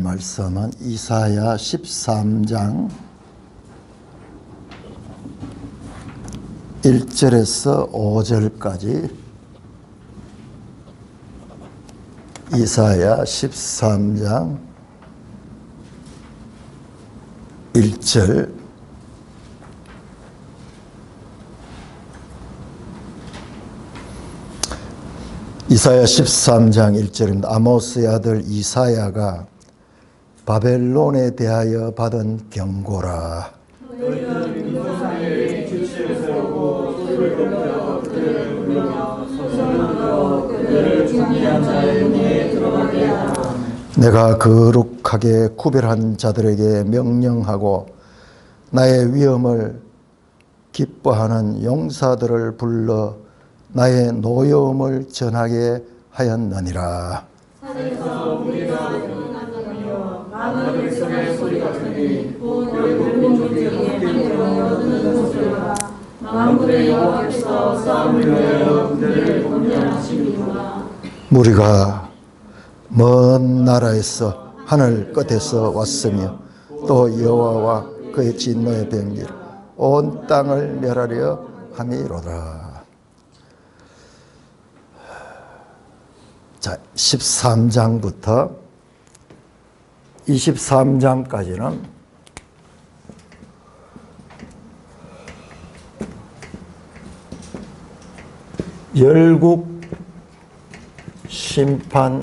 말씀은 이사야 13장 1절에서 5절까지 이사야 13장 1절 이사야 13장 1절입니다. 아모스의 아들 이사야가 바벨론에 대하여 받은 경고라. 너희는 인도상에 규칙을 세우고 소리를 높여 그들을 부르며 소설로 그들을 준비한 자의 문에 들어가게 하라. 내가 거룩하게 구별한 자들에게 명령하고 나의 위엄을 기뻐하는 용사들을 불러 나의 노여움을 전하게 하였느니라. 산에서 우리가 들어가며 많은 백성의 소리 같으니 곧 열국민들이 함께 들어 듣는 소리라. 만군의 여호와께서 싸움을 위하여 그들을 공략하시니라. 무리가 먼 나라에서 하늘 끝에서 왔으며 또 여호와와 그의 진노의 병기를 온 땅을 멸하려 함이로다. 자, 13장부터 23장까지는 열국 심판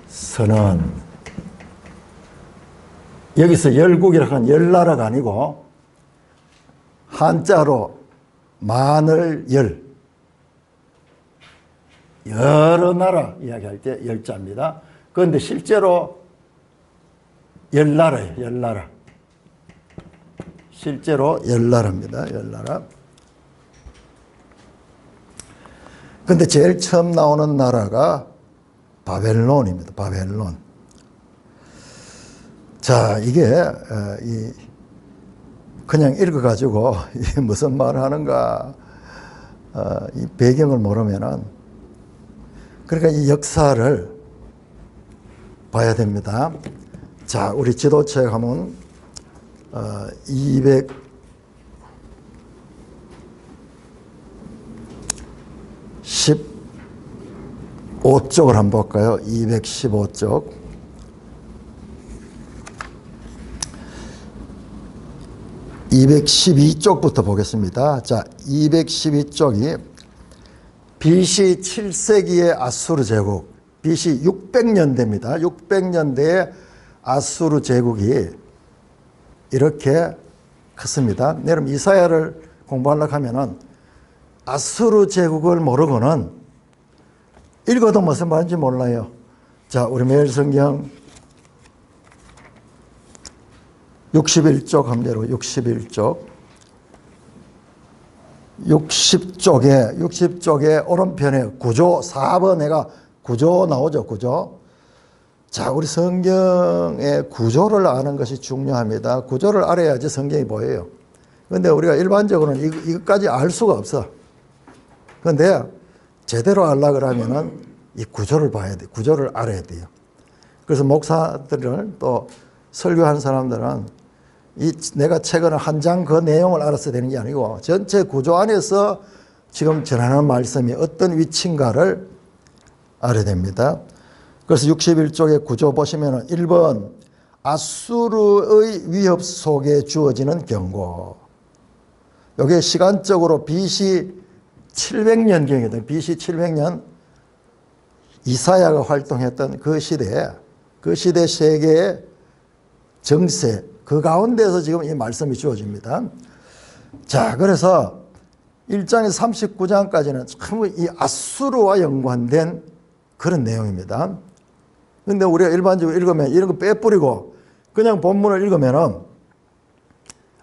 선언. 여기서 열국이라고 하는 열나라가 아니고 한자로 마늘 열, 여러 나라 이야기할 때 열자입니다. 그런데 실제로 열나라예요. 열나라. 실제로 열나라입니다. 열나라. 근데 제일 처음 나오는 나라가 바벨론입니다. 바벨론. 자, 이게 그냥 읽어가지고 이게 무슨 말 하는가 이 배경을 모르면은, 그러니까 이 역사를 봐야 됩니다. 자, 우리 지도책에 가면 215쪽을 한번 볼까요? 215쪽. 212쪽부터 보겠습니다. 자, 212쪽이 BC 7세기의 아수르 제국, BC 600년대입니다. 600년대의 아수르 제국이 이렇게 컸습니다. 여러분 이사야를 공부하려고 하면은 아수르 제국을 모르고는 읽어도 무슨 말인지 몰라요. 자, 우리 매일 성경 61쪽 함대로 60쪽에 오른편에 구조 4번에가 구조 나오죠. 구조. 자, 우리 성경의 구조를 아는 것이 중요합니다. 구조를 알아야지 성경이 보여요. 그런데 우리가 일반적으로는 이것까지 알 수가 없어. 그런데 제대로 알려고 하면은 이 구조를 봐야 돼. 구조를 알아야 돼요. 그래서 목사들을 또 설교한 사람들은 내가 최근에 한 장 그 내용을 알았어야 되는 게 아니고 전체 구조 안에서 지금 전하는 말씀이 어떤 위치인가를 알아야 됩니다. 그래서 61쪽의 구조 보시면 1번 아수르의 위협 속에 주어지는 경고. 이게 시간적으로 BC 700년경이거든요. BC 700년 이사야가 활동했던 그 시대 세계의 정세, 그 가운데서 지금 이 말씀이 주어집니다. 자, 그래서 1장에서 39장까지는 참 이 아수르와 연관된 그런 내용입니다. 근데 우리가 일반적으로 읽으면 이런 거 빼뿌리고 그냥 본문을 읽으면은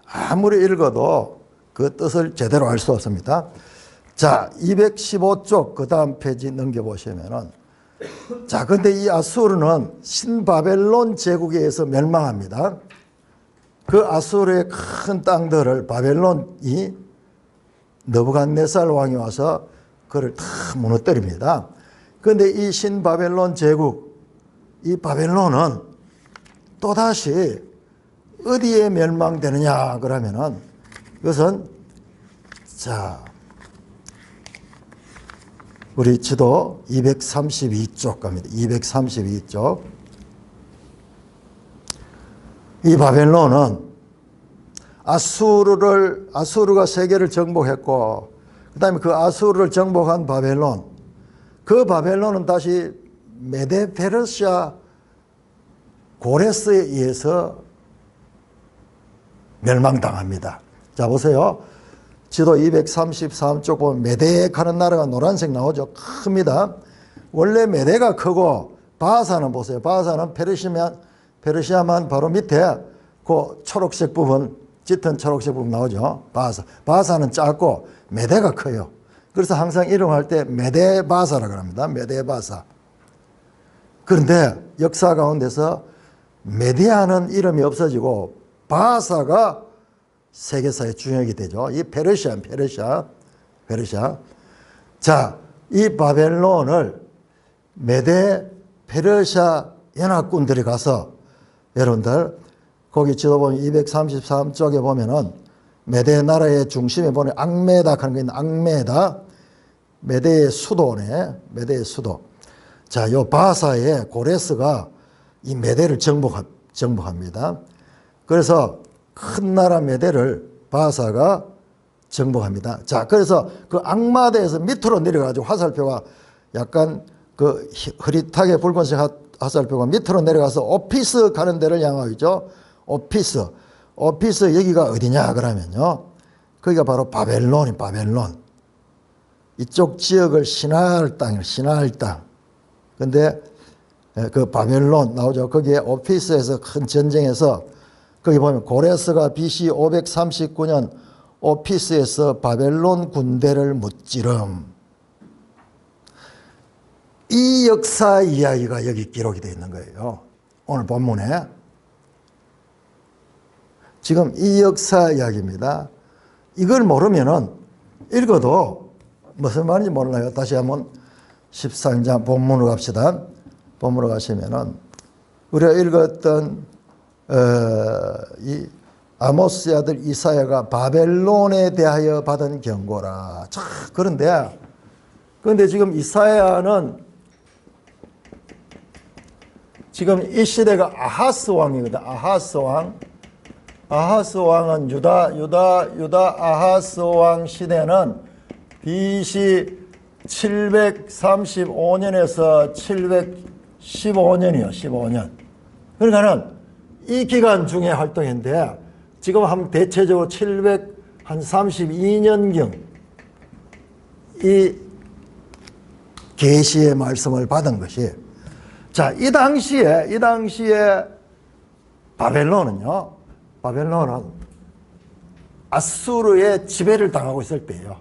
아무리 읽어도 그 뜻을 제대로 알 수 없습니다. 자, 215쪽 그 다음 페이지 넘겨보시면은, 자, 근데 이 아수르는 신바벨론 제국에 의해서 멸망합니다. 그 아수르의 큰 땅들을 바벨론이 느부갓네살 왕이 와서 그를 다 무너뜨립니다. 그런데 이 신바벨론 제국, 이 바벨론은 또다시 어디에 멸망되느냐 그러면은 이것은 자 우리 지도 232쪽 갑니다. 232쪽. 이 바벨론은 아수르가 세계를 정복했고 그 다음에 그 아수르를 정복한 바벨론, 그 바벨론은 다시 메데 페르시아 고레스에 의해서 멸망당합니다. 자 보세요. 지도 233쪽 보면 메데에 가는 나라가 노란색 나오죠. 큽니다. 원래 메데가 크고 바사는 보세요. 바사는 페르시아만 바로 밑에 그 초록색 부분, 짙은 초록색 부분 나오죠. 바사는 작고 메데가 커요. 그래서 항상 이름할 때 메데 바사라고 합니다. 메데 바사. 그런데 역사 가운데서 메디아는 이름이 없어지고 바사가 세계사의 주역이 되죠. 이 페르시아. 자, 이 바벨론을 메데 페르시아 연합군들이 가서 여러분들 거기 지도 보면 233쪽에 보면은 메데 나라의 중심에 보면 앙메다 하는 게 있는 앙메다. 메데의 수도네. 메데의 수도. 자, 요 바사의 고레스가 이 메데를 정복합니다. 그래서 큰 나라 메데를 바사가 정복합니다. 자, 그래서 그 앙마데에서 밑으로 내려가지고 화살표가 약간 그 흐릿하게 붉은색 화살표가 밑으로 내려가서 오피스 가는 데를 향하고 있죠. 오피스 여기가 어디냐 그러면요. 거기가 바로 바벨론. 이쪽 지역을 시나알 땅. 근데 그 바벨론 나오죠. 거기에 오피스에서 큰 전쟁에서 거기 보면 고레스가 BC 539년 오피스에서 바벨론 군대를 무찌름. 이 역사 이야기가 여기 기록이 되어 있는 거예요. 오늘 본문에. 지금 이 역사 이야기입니다. 이걸 모르면은 읽어도 무슨 말인지 몰라요. 다시 한번 14장 본문으로 갑시다. 본문으로 가시면은 우리가 읽었던 이 아모스의 아들 이사야가 바벨론에 대하여 받은 경고라. 자, 그런데 지금 이사야는 지금 이 시대가 아하스 왕이거든. 아하스 왕은 유다 아하스 왕 시대는 BC 735년에서 715년이요. 15년. 그러니까는 이 기간 중에 활동했는데 지금 한 대체적으로 732년경 이 계시의 말씀을 받은 것이, 자, 이 당시에 바벨론은 아수르의 지배를 당하고 있을 때예요.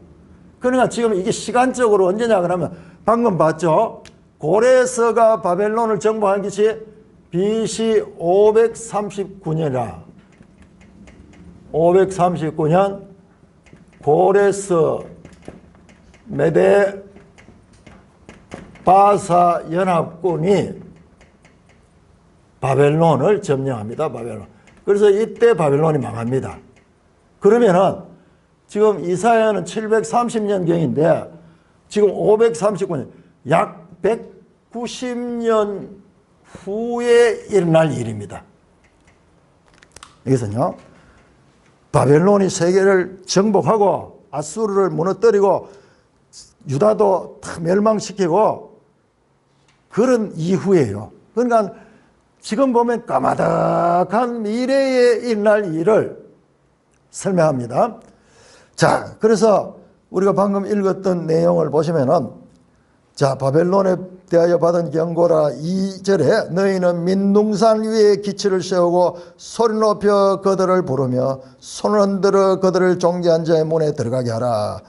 그러니까 지금 이게 시간적으로 언제냐 그러면 방금 봤죠. 고레스가 바벨론을 정복한 것이 BC 539년이라. 539년 고레스 메데 바사 연합군이 바벨론을 점령합니다. 바벨론. 그래서 이때 바벨론이 망합니다. 그러면은 지금 이사야는 730년경인데 지금 539년, 약 190년 후에 일어날 일입니다. 이것은요, 바벨론이 세계를 정복하고 아수르를 무너뜨리고 유다도 다 멸망시키고 그런 이후에요. 그러니까 지금 보면 까마득한 미래에 일어날 일을 설명합니다. 자, 그래서 우리가 방금 읽었던 내용을 보시면은, 자, 바벨론에 대하여 받은 경고라. 2절에 너희는 민둥산 위에 기치를 세우고 소리 높여 그들을 부르며 손을 흔들어 그들을 존귀한 자의 문에 들어가게 하라.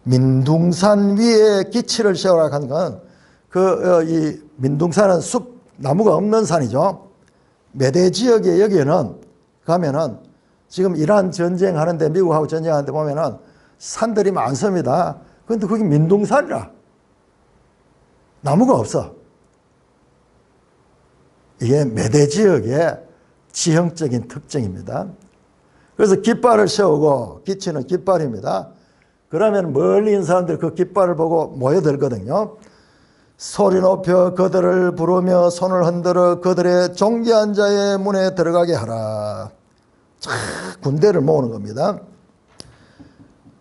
민둥산 위에 기치를 세우라 하는 건 이 민둥산은 숲, 나무가 없는 산이죠. 메대 지역에 여기에는 가면은 지금 이란 전쟁하는데, 미국하고 전쟁하는데 보면은 산들이 많습니다. 그런데 거기 민둥산이라. 나무가 없어. 이게 메대 지역의 지형적인 특징입니다. 그래서 깃발을 세우고 기치는 깃발입니다. 그러면 멀리 있는 사람들이 그 깃발을 보고 모여들거든요. 소리 높여 그들을 부르며 손을 흔들어 그들의 존귀한 자의 문에 들어가게 하라. 자, 군대를 모으는 겁니다.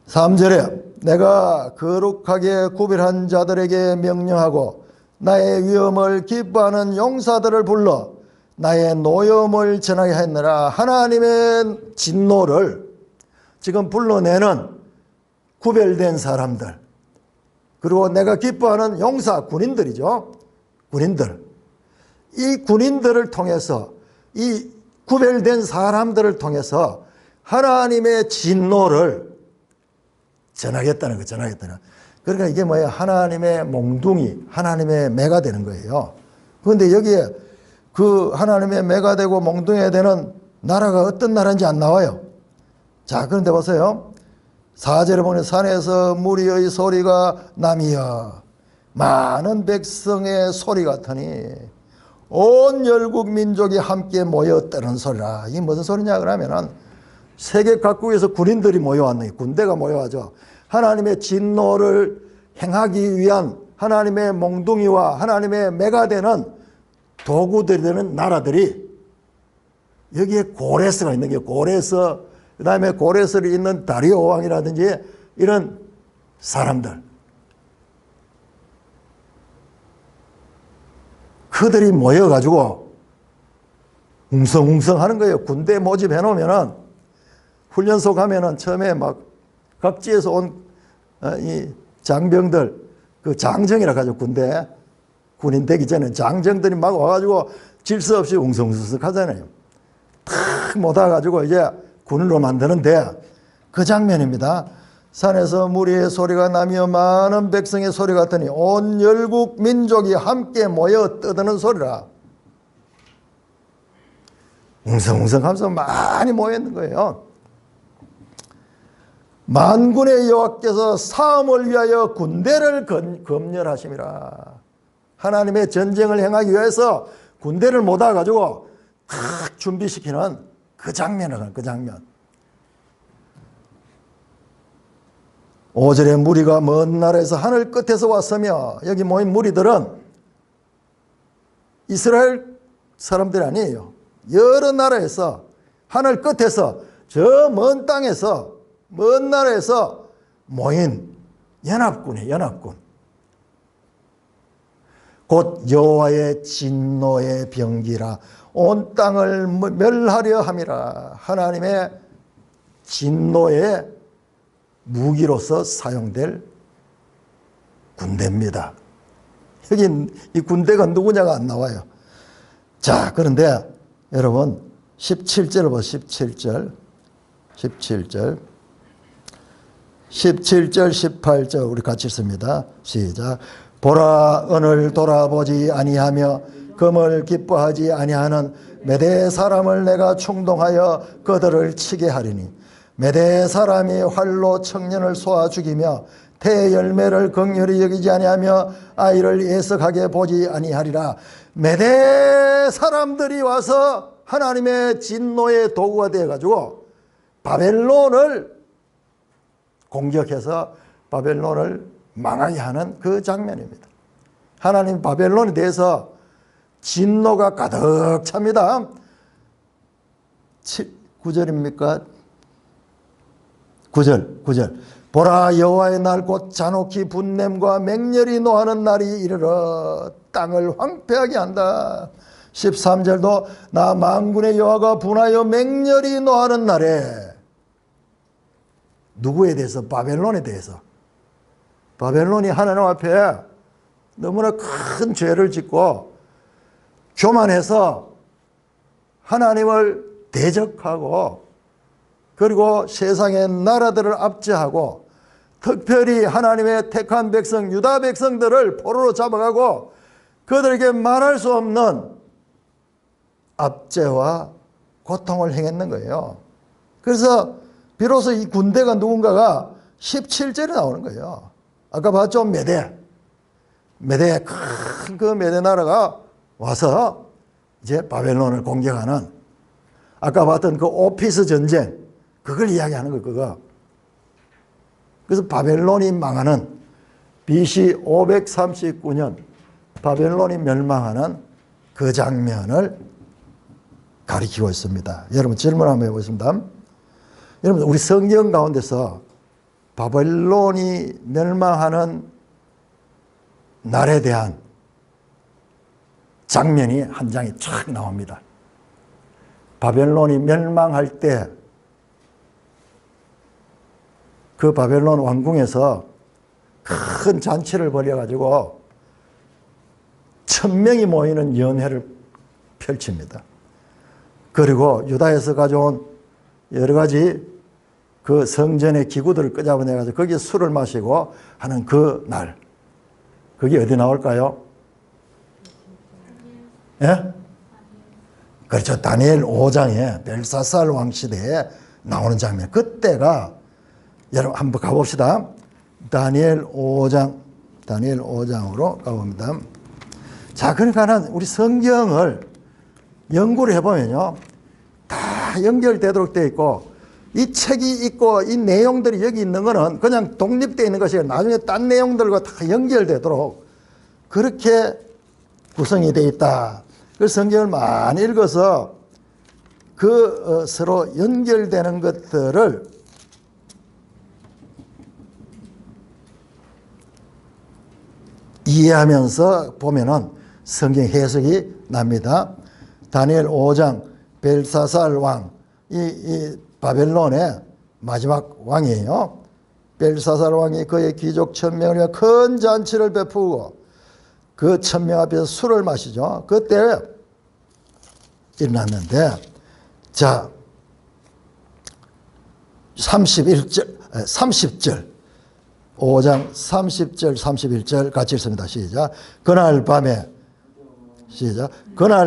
3절에 내가 거룩하게 구별한 자들에게 명령하고 나의 위엄을 기뻐하는 용사들을 불러 나의 노염을 전하게 했느라. 하나님의 진노를 지금 불러내는 구별된 사람들, 그리고 내가 기뻐하는 용사, 군인들이죠. 군인들. 이 군인들을 통해서, 이 구별된 사람들을 통해서 하나님의 진노를 전하겠다는 거, 전하겠다는. 그러니까 이게 뭐예요? 하나님의 몽둥이, 하나님의 매가 되는 거예요. 그런데 여기에 그 하나님의 매가 되고 몽둥이가 되는 나라가 어떤 나라인지 안 나와요. 자, 그런데 보세요. 4절에 보면 산에서 무리의 소리가 나미여 많은 백성의 소리 같으니 온 열국 민족이 함께 모여 떠는 소리라. 이게 무슨 소리냐 그러면은 세계 각국에서 군인들이 모여왔네. 군대가 모여와죠. 하나님의 진노를 행하기 위한 하나님의 몽둥이와 하나님의 매가 되는 도구들이 되는 나라들이 여기에 고레스가 있는 게 고레스, 그 다음에 고레스를 잇는 다리오 왕이라든지 이런 사람들, 그들이 모여가지고 웅성웅성 하는 거예요. 군대 모집해 놓으면은 훈련소 가면은 처음에 막 각지에서 온 이 장병들, 그 장정이라 하죠. 군대 군인 되기 전에 장정들이 막 와가지고 질서 없이 웅성웅성 하잖아요. 탁 못와가지고 이제 군으로 만드는데 그 장면입니다. 산에서 무리의 소리가 나며 많은 백성의 소리 같으니 온 열국 민족이 함께 모여 떠드는 소리라. 웅성웅성 하면서 많이 모여 있는 거예요. 만군의 여호와께서 사함을 위하여 군대를 검열하심이라. 하나님의 전쟁을 행하기 위해서 군대를 모아가지고 탁 준비시키는 그 장면을, 그 장면. 5절에 무리가 먼 나라에서 하늘 끝에서 왔으며, 여기 모인 무리들은 이스라엘 사람들이 아니에요. 여러 나라에서, 하늘 끝에서, 저 먼 땅에서, 먼 나라에서 모인 연합군이에요. 연합군. 곧 여호와의 진노의 병기라. 온 땅을 멸하려 함이라. 하나님의 진노의 무기로서 사용될 군대입니다. 여기 이 군대가 누구냐가 안 나와요. 자, 그런데 여러분 17절을 보세요. 17절 18절 우리 같이 읽습니다. 시작. 보라, 은을 돌아보지 아니하며 금을 기뻐하지 아니하는 메대 사람을 내가 충동하여 그들을 치게 하리니, 메대 사람이 활로 청년을 쏘아 죽이며 태 열매를 긍휼히 여기지 아니하며 아이를 예석하게 보지 아니하리라. 메대 사람들이 와서 하나님의 진노의 도구가 되어가지고 바벨론을 공격해서 바벨론을 망하게 하는 그 장면입니다. 하나님 바벨론에 대해서 진노가 가득 찹니다. 9절입니까? 9절. 보라, 여호와의 날 곧 잔혹히 분냄과 맹렬히 노하는 날이 이르러 땅을 황폐하게 한다. 13절도 나 만군의 여호와가 분하여 맹렬히 노하는 날에, 누구에 대해서? 바벨론에 대해서. 바벨론이 하나님 앞에 너무나 큰 죄를 짓고 교만해서 하나님을 대적하고, 그리고 세상의 나라들을 압제하고, 특별히 하나님의 택한 백성 유다 백성들을 포로로 잡아가고 그들에게 말할 수 없는 압제와 고통을 행했는 거예요. 그래서 비로소 이 군대가 누군가가 17절에 나오는 거예요. 아까 봤죠? 메대 큰 그 메대 나라가 와서 이제 바벨론을 공격하는 아까 봤던 그 오피스 전쟁 그걸 이야기하는 거 그거. 그래서 바벨론이 망하는 BC 539년 바벨론이 멸망하는 그 장면을 가리키고 있습니다. 여러분 질문 한번 해보겠습니다. 여러분 우리 성경 가운데서 바벨론이 멸망하는 날에 대한 장면이 한 장이 쫙 나옵니다. 바벨론이 멸망할 때 그 바벨론 왕궁에서 큰 잔치를 벌여가지고 1000명이 모이는 연회를 펼칩니다. 그리고 유다에서 가져온 여러 가지 그 성전의 기구들을 끄집어내가지고 거기에 술을 마시고 하는 그 날. 그게 어디 나올까요? 예? 그렇죠. 다니엘 5장에 벨사살 왕 시대에 나오는 장면. 그때가 여러분 한번 가봅시다. 다니엘 5장으로 가봅니다. 자, 그러니까는 우리 성경을 연구를 해보면요. 다 연결되도록 되어 있고, 이 책이 있고, 이 내용들이 여기 있는 거는 그냥 독립되어 있는 것이 아니라 나중에 딴 내용들과 다 연결되도록 그렇게 구성이 되어 있다. 그 성경을 많이 읽어서 그 서로 연결되는 것들을 이해하면서 보면은 성경 해석이 납니다. 다니엘 5장 벨사살 왕, 이 바벨론의 마지막 왕이에요. 벨사살 왕이 그의 귀족 1000명을 위해 큰 잔치를 베푸고 그 1000명 앞에서 술을 마시죠. 그때 일어났는데, 자, 30절 5장 30절 31절 같이 읽습니다. 시작. 그날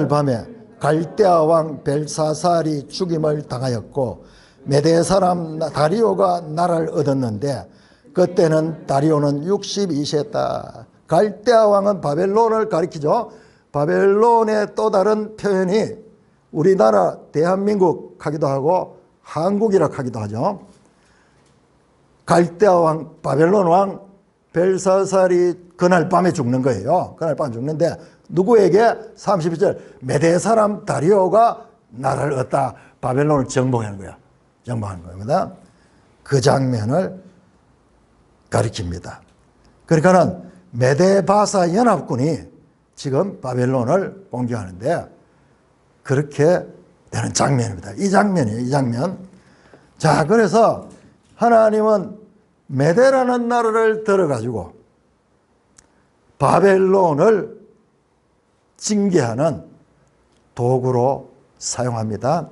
밤에 갈대아 왕 벨사살이 죽임을 당하였고 메대 사람 다리오가 나라를 얻었는데 그때는 다리오는 62세였다. 갈대아 왕은 바벨론을 가리키죠. 바벨론의 또 다른 표현이 우리나라 대한민국 하기도 하고 한국이라 하기도 하죠. 갈대아 왕, 바벨론 왕 벨사살이 그날 밤에 죽는 거예요. 그날 밤에 죽는데 누구에게? 32절 메대 사람 다리오가 나라를 얻다. 바벨론을 정복하는 거야. 정복하는 겁니다. 그 장면을 가리킵니다. 그러니까는 메데바사 연합군이 지금 바벨론을 공격하는데 그렇게 되는 장면입니다. 이 장면이에요. 이 장면. 자, 그래서 하나님은 메데라는 나라를 들어가지고 바벨론을 징계하는 도구로 사용합니다.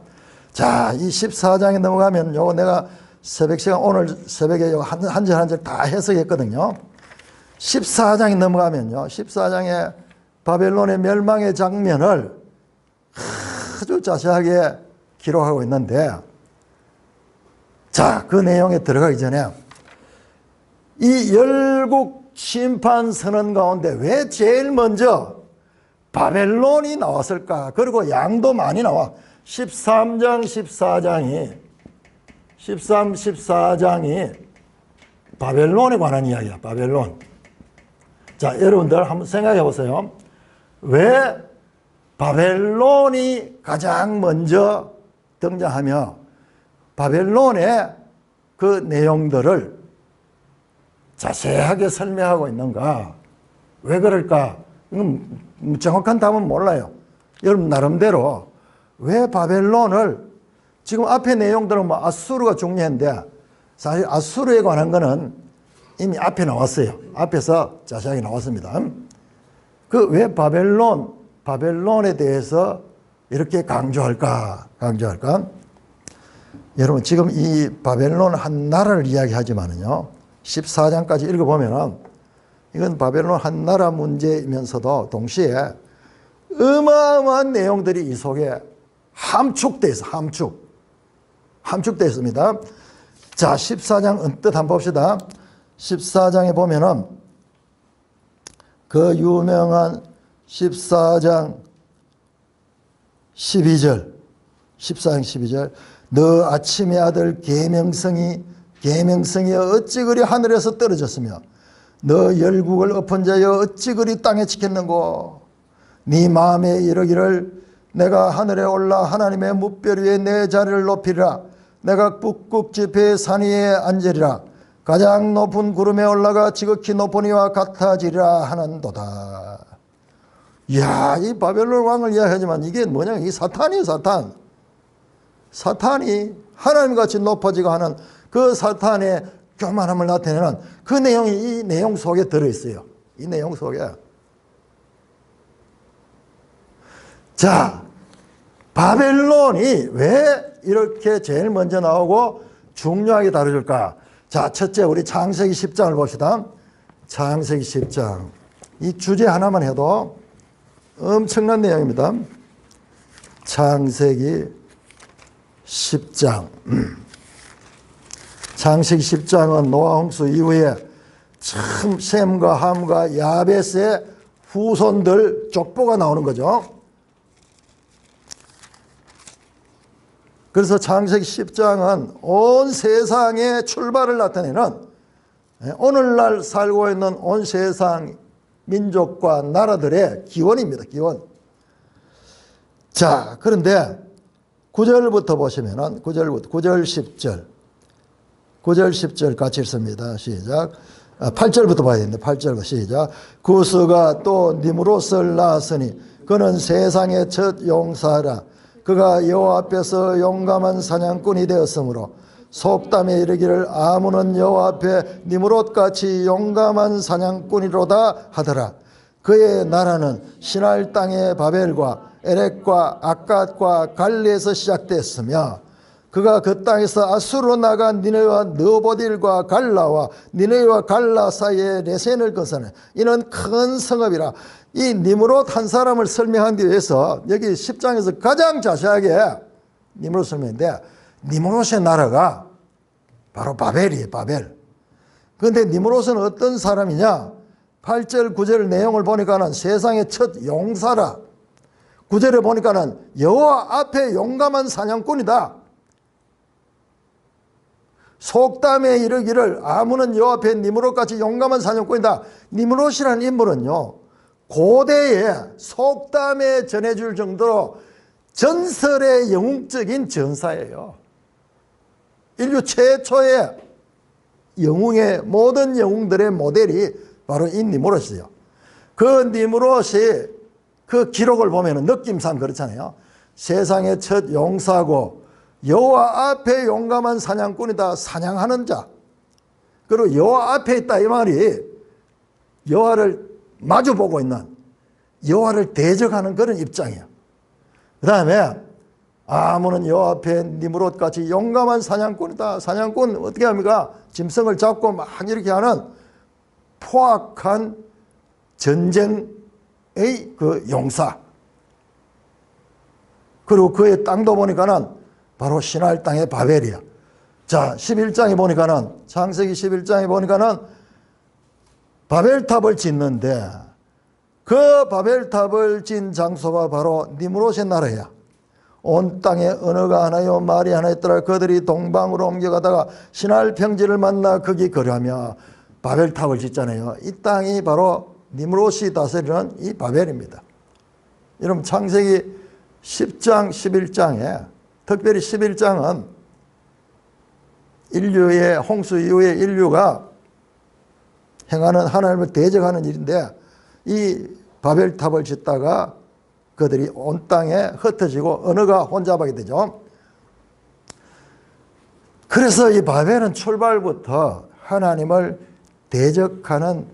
자, 이 14장에 넘어가면 요거 내가 새벽 시간 오늘 새벽에 한 절 한 절 다 해석했거든요. 14장에 넘어가면요. 14장에 바벨론의 멸망의 장면을 아주 자세하게 기록하고 있는데, 자, 그 내용에 들어가기 전에 이 열국 심판 선언 가운데 왜 제일 먼저 바벨론이 나왔을까? 그리고 양도 많이 나와. 13장, 14장이 바벨론에 관한 이야기야. 바벨론. 자, 여러분들 한번 생각해 보세요. 왜 바벨론이 가장 먼저 등장하며 바벨론의 그 내용들을 자세하게 설명하고 있는가? 왜 그럴까? 이건 정확한 답은 몰라요. 여러분 나름대로 왜 바벨론을, 지금 앞에 내용들은 뭐 아수르가 중요한데 사실 아수르에 관한 거는 이미 앞에 나왔어요. 앞에서 자세하게 나왔습니다. 그 왜 바벨론에 대해서 이렇게 강조할까? 여러분 지금 이 바벨론 한 나라를 이야기하지만은요, 14장까지 읽어보면은 이건 바벨론 한 나라 문제이면서도 동시에 어마어마한 내용들이 이 속에 함축되어 있어. 함축되어 있습니다. 자, 14장 언뜻 한번 봅시다. 14장에 보면은 그 유명한 14장 12절 14장 12절 너 아침의 아들 계명성이 어찌 그리 하늘에서 떨어졌으며 너 열국을 엎은 자여 어찌 그리 땅에 지켰는고 네 마음에 이르기를 내가 하늘에 올라 하나님의 뭇별 위에 내 자리를 높이리라 내가 북극 지폐의 산 위에 앉으리라 가장 높은 구름에 올라가 지극히 높은 이와 같아지리라 하는도다. 이야, 이 바벨론 왕을 이야기하지만 이게 뭐냐, 이 사탄이에요. 사탄이 하나님같이 높아지고 하는 그 사탄의 교만함을 나타내는 그 내용이 이 내용 속에 들어있어요. 이 내용 속에. 자, 바벨론이 왜 이렇게 제일 먼저 나오고 중요하게 다뤄줄까? 자, 첫째 우리 창세기 10장을 봅시다. 창세기 10장. 이 주제 하나만 해도 엄청난 내용입니다. 창세기 10장. 창세기 10장은 노아 홍수 이후에 참 셈과 함과 야벳의 후손들 족보가 나오는 거죠. 그래서 창세기 10장은 온 세상의 출발을 나타내는 오늘날 살고 있는 온 세상 민족과 나라들의 기원입니다. 기원. 자, 그런데 9절부터 보시면은 9절 10절 9절 10절 같이 읽습니다. 시작. 8절부터 봐야 되는데 8절부터 시작. 구스가 또 니므롯을 낳았으니 그는 세상의 첫 용사라. 그가 여호와 앞에서 용감한 사냥꾼이 되었으므로 속담에 이르기를 아문은 여호와 앞에 니므롯같이 용감한 사냥꾼이로다 하더라. 그의 나라는 시날 땅의 바벨과 에렉과 아갓과 갈리에서 시작됐으며 그가 그 땅에서 아수르로 나가 니네와 느보딜과 갈라와 니네와 갈라 사이에 레센을 건설해. 이는 큰 성읍이라. 이 니므롯 한 사람을 설명하기 위해서 여기 10장에서 가장 자세하게 니므롯 설명인데 니므롯의 나라가 바로 바벨이에요. 바벨. 그런데 니므롯은 어떤 사람이냐? 8절 9절 내용을 보니까는 세상의 첫 용사라. 9절에 보니까는 여호와 앞에 용감한 사냥꾼이다. 속담에 이르기를 아문은 여호와 앞에 니므롯같이 용감한 사냥꾼이다. 니므롯이라는 인물은요, 고대에 속담에 전해줄 정도로 전설의 영웅적인 전사예요. 인류 최초의 영웅의 모든 영웅들의 모델이 바로 이 니므롯이에요. 그 니므롯이 그 기록을 보면 느낌상 그렇잖아요. 세상의 첫 용사고 여호와 앞에 용감한 사냥꾼이다. 사냥하는 자. 그리고 여호와 앞에 있다 이 말이 여호와를 마주보고 있는, 여호와를 대적하는 그런 입장이에요. 그 다음에 아문은 여호와 앞에 니므롯같이 용감한 사냥꾼이다. 사냥꾼 어떻게 합니까? 짐승을 잡고 막 이렇게 하는 포악한 전쟁의 그 용사. 그리고 그의 땅도 보니까는 바로 시날 땅의 바벨이야. 자, 11장에 보니까는, 창세기 11장에 보니까는 바벨탑을 짓는데 그 바벨탑을 진 장소가 바로 니므롯의 나라야. 온 땅에 언어가 하나요 말이 하나 있더라. 그들이 동방으로 옮겨가다가 시날 평지를 만나 거기 거류하며 바벨탑을 짓잖아요. 이 땅이 바로 니므롯이 다스리는 이 바벨입니다. 여러분 창세기 10장 11장에 특별히 11장은 인류의 홍수 이후에 인류가 행하는 하나님을 대적하는 일인데 이 바벨탑을 짓다가 그들이 온 땅에 흩어지고 언어가 혼잡하게 되죠. 그래서 이 바벨은 출발부터 하나님을 대적하는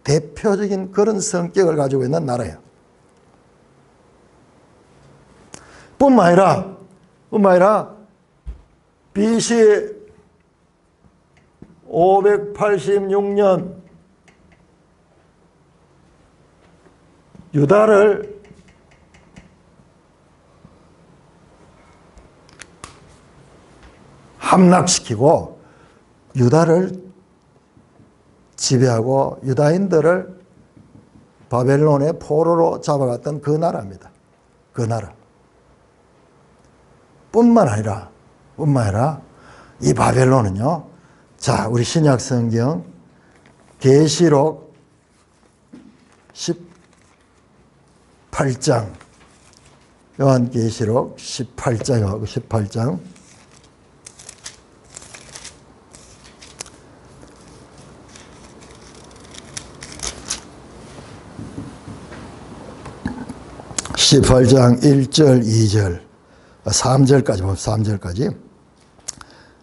대표적인 그런 성격을 가지고 있는 나라예요. 뿐만 아니라 BC 586년 유다를 함락시키고 유다를 지배하고 유다인들을 바벨론의 포로로 잡아갔던 그 나라입니다. 그 나라. 뿐만 아니라 이 바벨론은요. 자, 우리 신약 성경 계시록 18장 요한계시록 18장하고 18장 18장 1절, 2절, 3절까지 봅시다. 3절까지.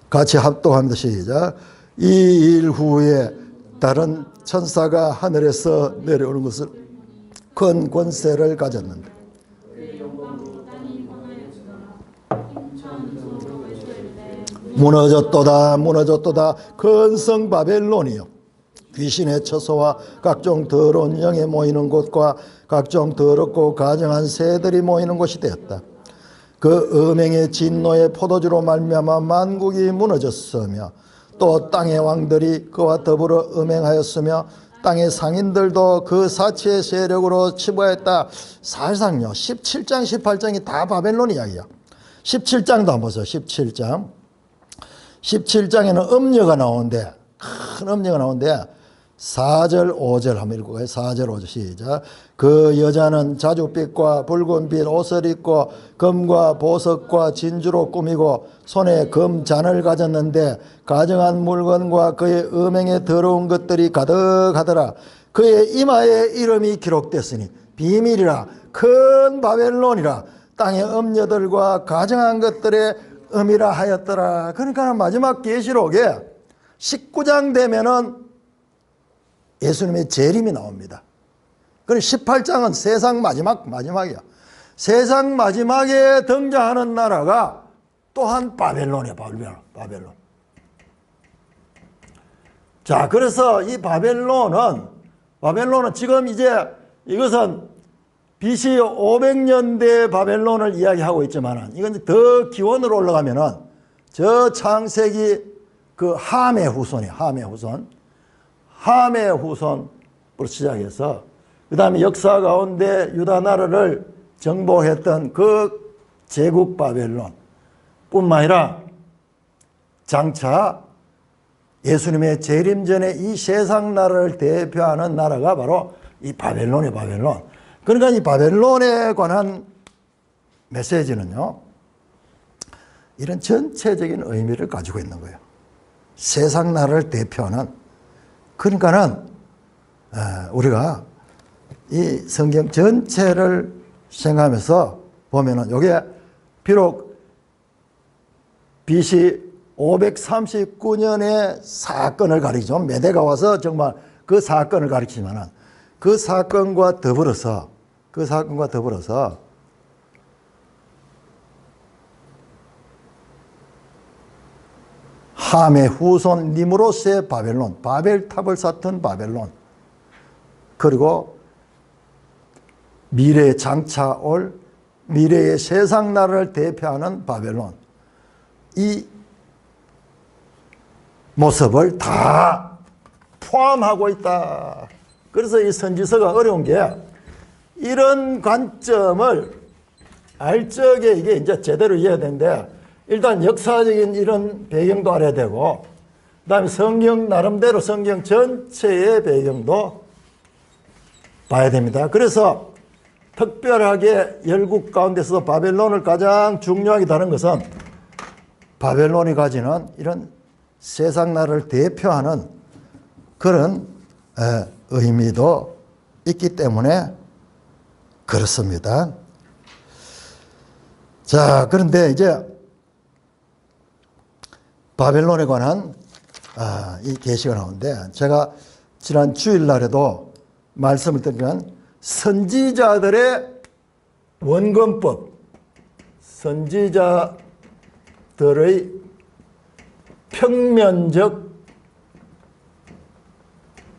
같이 합독합니다. 시작. 이 일 후에 다른 천사가 하늘에서 내려오는 것을 큰 권세를 가졌는데 무너졌도다 무너졌도다 큰 성 바벨론이요 귀신의 처소와 각종 더러운 영에 모이는 곳과 각종 더럽고 가증한 새들이 모이는 곳이 되었다. 그 음행의 진노의 포도주로 말미암아 만국이 무너졌으며 또 땅의 왕들이 그와 더불어 음행하였으며 땅의 상인들도 그 사치의 세력으로 치부하였다. 사실상요 17장 18장이 다 바벨론 이야기야. 17장도 한번 보세요. 17장에는 음녀가 나오는데 큰 음녀가 나오는데 4절 5절 한번 읽고 가요. 4절 5절 시작. 그 여자는 자줏빛과 붉은빛 옷을 입고 금과 보석과 진주로 꾸미고 손에 금잔을 가졌는데 가증한 물건과 그의 음행에 더러운 것들이 가득하더라. 그의 이마에 이름이 기록됐으니 비밀이라 큰 바벨론이라 땅의 음녀들과 가증한 것들의 음이라 하였더라. 그러니까 마지막 계시록에 19장 되면은 예수님의 재림이 나옵니다. 그럼 18장은 세상 마지막이야. 세상 마지막에 등장하는 나라가 또한 바벨론이야. 바벨론. 자, 그래서 이 바벨론은 지금 이제 이것은 BC 500년대 바벨론을 이야기하고 있지만 이건 더 기원으로 올라가면은 저 창세기 그 함의 후손이에요. 함의 후손으로 시작해서 그 다음에 역사 가운데 유다 나라를 정복했던 그 제국 바벨론 뿐만 아니라 장차 예수님의 재림 전에 이 세상 나라를 대표하는 나라가 바로 이 바벨론. 그러니까 이 바벨론에 관한 메시지는요, 이런 전체적인 의미를 가지고 있는 거예요. 세상 나라를 대표하는. 그러니까는 우리가 이 성경 전체를 생각하면서 보면은 이게 비록 BC 539년의 사건을 가리키죠. 메대가 와서 정말 그 사건을 가리키지만은 그 사건과 더불어서 함의 후손 니무롯의 바벨론, 바벨탑을 쌓던 바벨론, 그리고 미래에 장차 올 미래의 세상 나라를 대표하는 바벨론, 이 모습을 다 포함하고 있다. 그래서 이 선지서가 어려운 게 이런 관점을 알 적에 이게 이제 제대로 이해해야 되는데, 일단 역사적인 이런 배경도 알아야 되고, 그 다음에 성경 나름대로 성경 전체의 배경도 봐야 됩니다. 그래서 특별하게 열국 가운데서도 바벨론을 가장 중요하게 다른 것은 바벨론이 가지는 이런 세상 나라를 대표하는 그런 의미도 있기 때문에 그렇습니다. 자, 그런데 이제 바벨론에 관한 이 계시가 나오는데, 제가 지난 주일날에도 말씀을 드리면 선지자들의 원근법, 선지자들의 평면적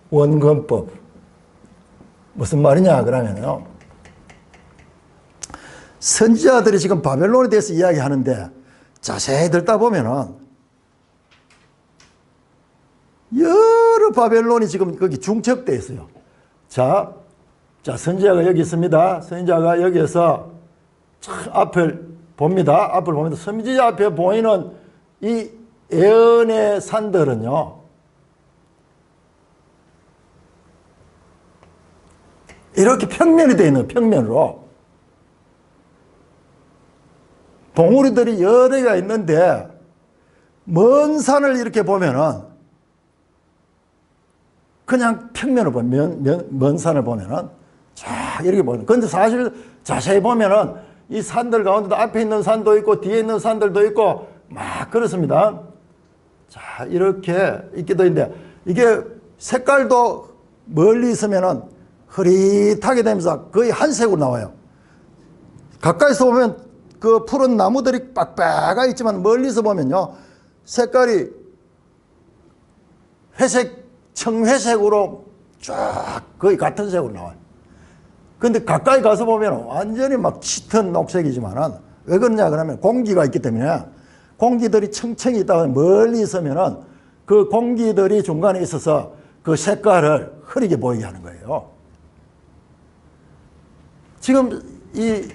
원근법, 무슨 말이냐 그러면요, 선지자들이 지금 바벨론에 대해서 이야기하는데 자세히 듣다 보면은 여러 바벨론이 지금 거기 중첩되어 있어요. 자, 선지자가 여기 있습니다. 선지자가 여기에서 앞을 봅니다. 앞을 봅니다. 선지자 앞에 보이는 이 예언의 산들은요, 이렇게 평면이 되어 있는 거예요. 평면으로. 봉우리들이 여러 개가 있는데 먼 산을 이렇게 보면은 그냥 평면을 보면 먼 산을 보면은 쫙 이렇게 보는. 근데 사실 자세히 보면은 이 산들 가운데도 앞에 있는 산도 있고 뒤에 있는 산들도 있고 막 그렇습니다. 자, 이렇게 있기도 있는데 이게 색깔도 멀리 있으면은 흐릿하게 되면서 거의 한색으로 나와요. 가까이서 보면 그 푸른 나무들이 빡빡하게 있지만 멀리서 보면요, 색깔이 회색, 청회색으로 쫙 거의 같은 색으로 나와요. 근데 가까이 가서 보면 완전히 막 짙은 녹색이지만은 왜 그러냐 그러면 공기가 있기 때문에 공기들이 층층이 있다가 멀리 있으면은 그 공기들이 중간에 있어서 그 색깔을 흐리게 보이게 하는 거예요. 지금 이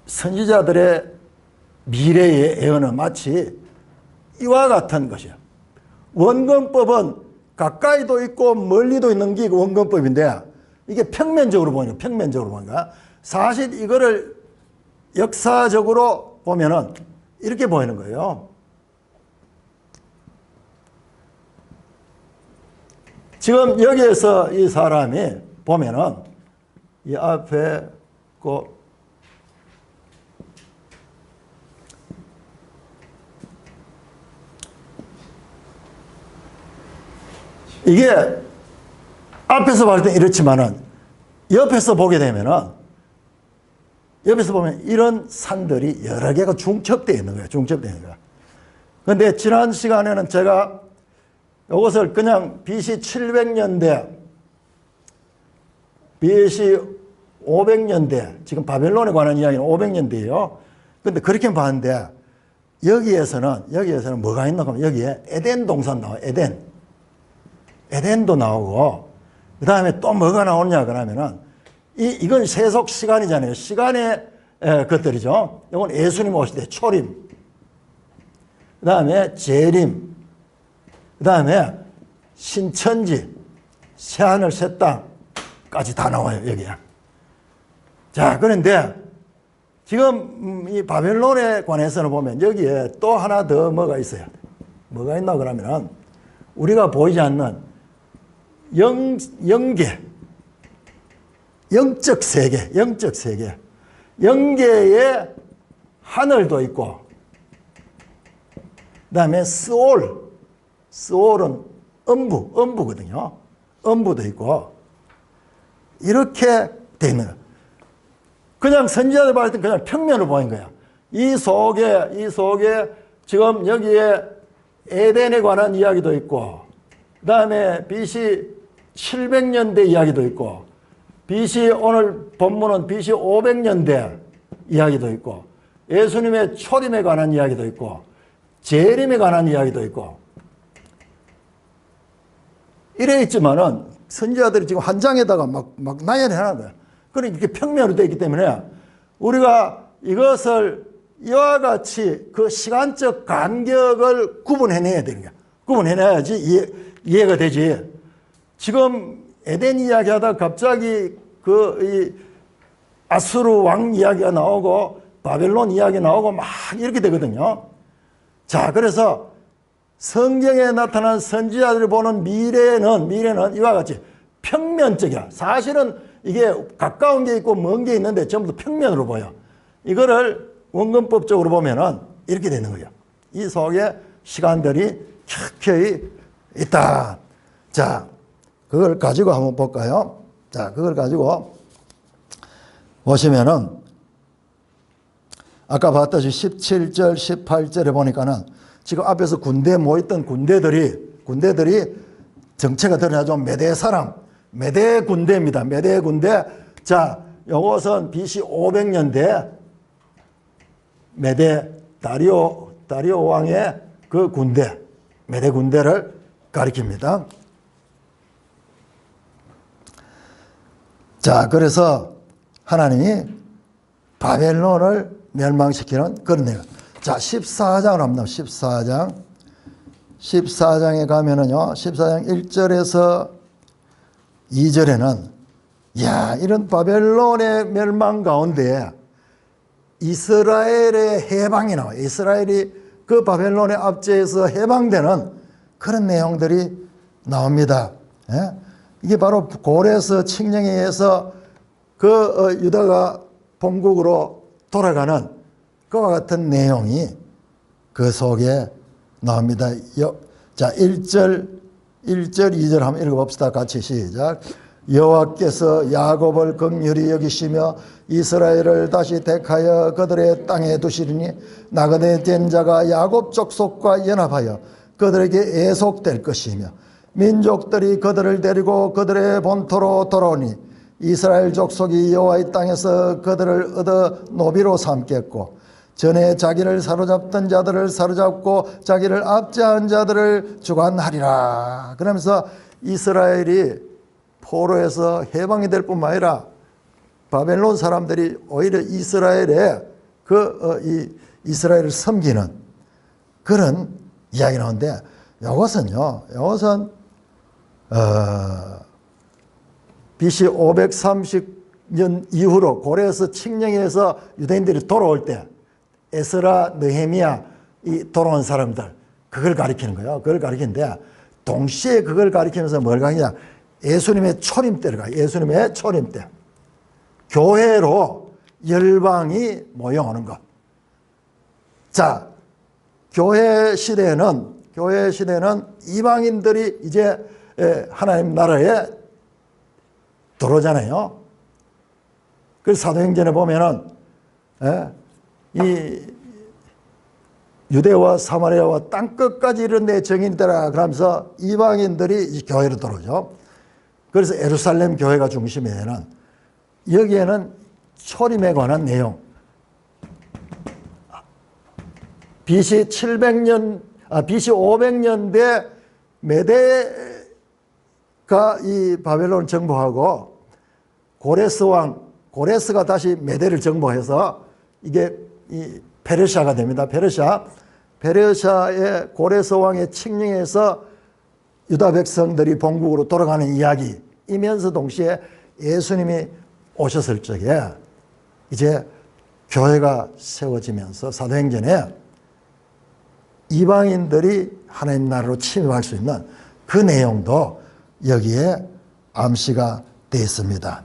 선지자들의 미래의 예언은 마치 이와 같은 것이에요. 원근법은 가까이도 있고 멀리도 있는 게 원근법인데 이게 평면적으로 보니까 평면적으로 보니까 사실 이거를 역사적으로 보면은 이렇게 보이는 거예요. 지금 여기에서 이 사람이 보면은 이 앞에 그 이게 앞에서 볼 때 이렇지만은 옆에서 보게 되면은 옆에서 보면 이런 산들이 여러 개가 중첩되어 있는 거예요. 중첩되어 있는 거예요. 그런데 지난 시간에는 제가 이것을 그냥 BC 700년대, BC 500년대, 지금 바벨론에 관한 이야기는 500년대예요. 그런데 그렇게 봤는데 여기에서는 뭐가 있나 하면 여기에 에덴 동산 나와요. 에덴도 나오고 그 다음에 또 뭐가 나오느냐 그러면은 이건 세속 시간이잖아요. 시간의 것들이죠. 이건 예수님 오실 때 초림, 그 다음에 재림, 그 다음에 신천지, 새하늘 새 땅까지 다 나와요. 여기에. 자, 그런데 지금 이 바벨론에 관해서는 보면 여기에 또 하나 더 뭐가 있어요. 뭐가 있나 그러면은 우리가 보이지 않는 영계, 영적 세계, 영계에 하늘도 있고, 그 다음에 스올은 음부거든요. 음부도 있고, 이렇게 돼 있는 거예요. 그냥 선지자들 봤을 때 그냥 평면을 보인 거야. 이 속에 지금 여기에 에덴에 관한 이야기도 있고, 그 다음에 BC 700년대 이야기도 있고, BC 오늘 본문은 BC 500년대 이야기도 있고, 예수님의 초림에 관한 이야기도 있고, 재림에 관한 이야기도 있고, 이래 있지만은 선지자들이 지금 한 장에다가 막 나열해 놨는 거야. 그러니까 이렇게 평면으로 되어 있기 때문에 우리가 이것을 이와 같이 그 시간적 간격을 구분해내야 되는 거야. 구분해내야지 이해가 되지. 지금 에덴 이야기 하다가 갑자기 이 아수르 왕 이야기가 나오고 바벨론 이야기 나오고 막 이렇게 되거든요. 자, 그래서 성경에 나타난 선지자들이 보는 미래는 이와 같이 평면적이야. 사실은 이게 가까운 게 있고 먼 게 있는데 전부 다 평면으로 보여. 이거를 원근법적으로 보면은 이렇게 되는 거예요. 이 속에 시간들이 켜켜이 있다. 자, 그걸 가지고 한번 볼까요? 자, 그걸 가지고 보시면은 아까 봤듯이 17절, 18절에 보니까는 지금 앞에서 군대에 모였던 군대들이 정체가 드러나죠. 메대 사람, 메대 군대입니다. 메대 군대. 자, 요것은 BC 500년대 메대 다리오 왕의 그 군대, 메대 군대를 가리킵니다. 자, 그래서 하나님이 바벨론을 멸망시키는 그런 내용. 자, 14장을 합니다. 14장. 14장에 가면은요, 14장 1절에서 2절에는, 야, 이런 바벨론의 멸망 가운데 이스라엘의 해방이 나와요. 이스라엘이 그 바벨론의 압제에서 해방되는 그런 내용들이 나옵니다. 예? 이게 바로 고레스 칙령에 의해서 그 유다가 본국으로 돌아가는 그와 같은 내용이 그 속에 나옵니다. 자, 1절, 2절 한번 읽어봅시다. 같이 시작. 여호와께서 야곱을 긍휼히 여기시며 이스라엘을 다시 택하여 그들의 땅에 두시리니 나그네 된 자가 야곱 족속과 연합하여 그들에게 애속될 것이며 민족들이 그들을 데리고 그들의 본토로 돌아오니 이스라엘 족속이 여호와의 땅에서 그들을 얻어 노비로 삼겠고 전에 자기를 사로잡던 자들을 사로잡고 자기를 압제한 자들을 주관하리라. 그러면서 이스라엘이 포로에서 해방이 될 뿐만 아니라 바벨론 사람들이 오히려 이스라엘에 이스라엘을 섬기는 그런 이야기 나오는데 이것은 BC 530년 이후로 고레스 칙령에서 유대인들이 돌아올 때 에스라, 느헤미야 이 돌아온 사람들 그걸 가리키는 거예요. 그걸 가리키는데 동시에 그걸 가리키면서 뭘 가리키냐? 예수님의 초림 때를 가요. 예수님의 초림 때. 교회로 열방이 모여오는 것. 자, 교회 시대에는 이방인들이 이제 하나님 나라에 들어오잖아요. 그래서 사도행전에 보면은 이 유대와 사마리아와 땅끝까지 이른 내 정인되라 그러면서 이방인들이 교회로 들어오죠. 그래서 예루살렘 교회가 중심이 되는 여기에는 초림에 관한 내용. BC 500년대 메대가 이 바벨론을 정복하고 고레스가 다시 메대를 정복해서 이게 이 페르시아가 됩니다. 페르시아의 고레스 왕의 칙령에서 유다 백성들이 본국으로 돌아가는 이야기이면서 동시에 예수님이 오셨을 적에 이제 교회가 세워지면서 사도행전에 이방인들이 하나님 나라로 침입할 수 있는 그 내용도 여기에 암시가 되어 있습니다.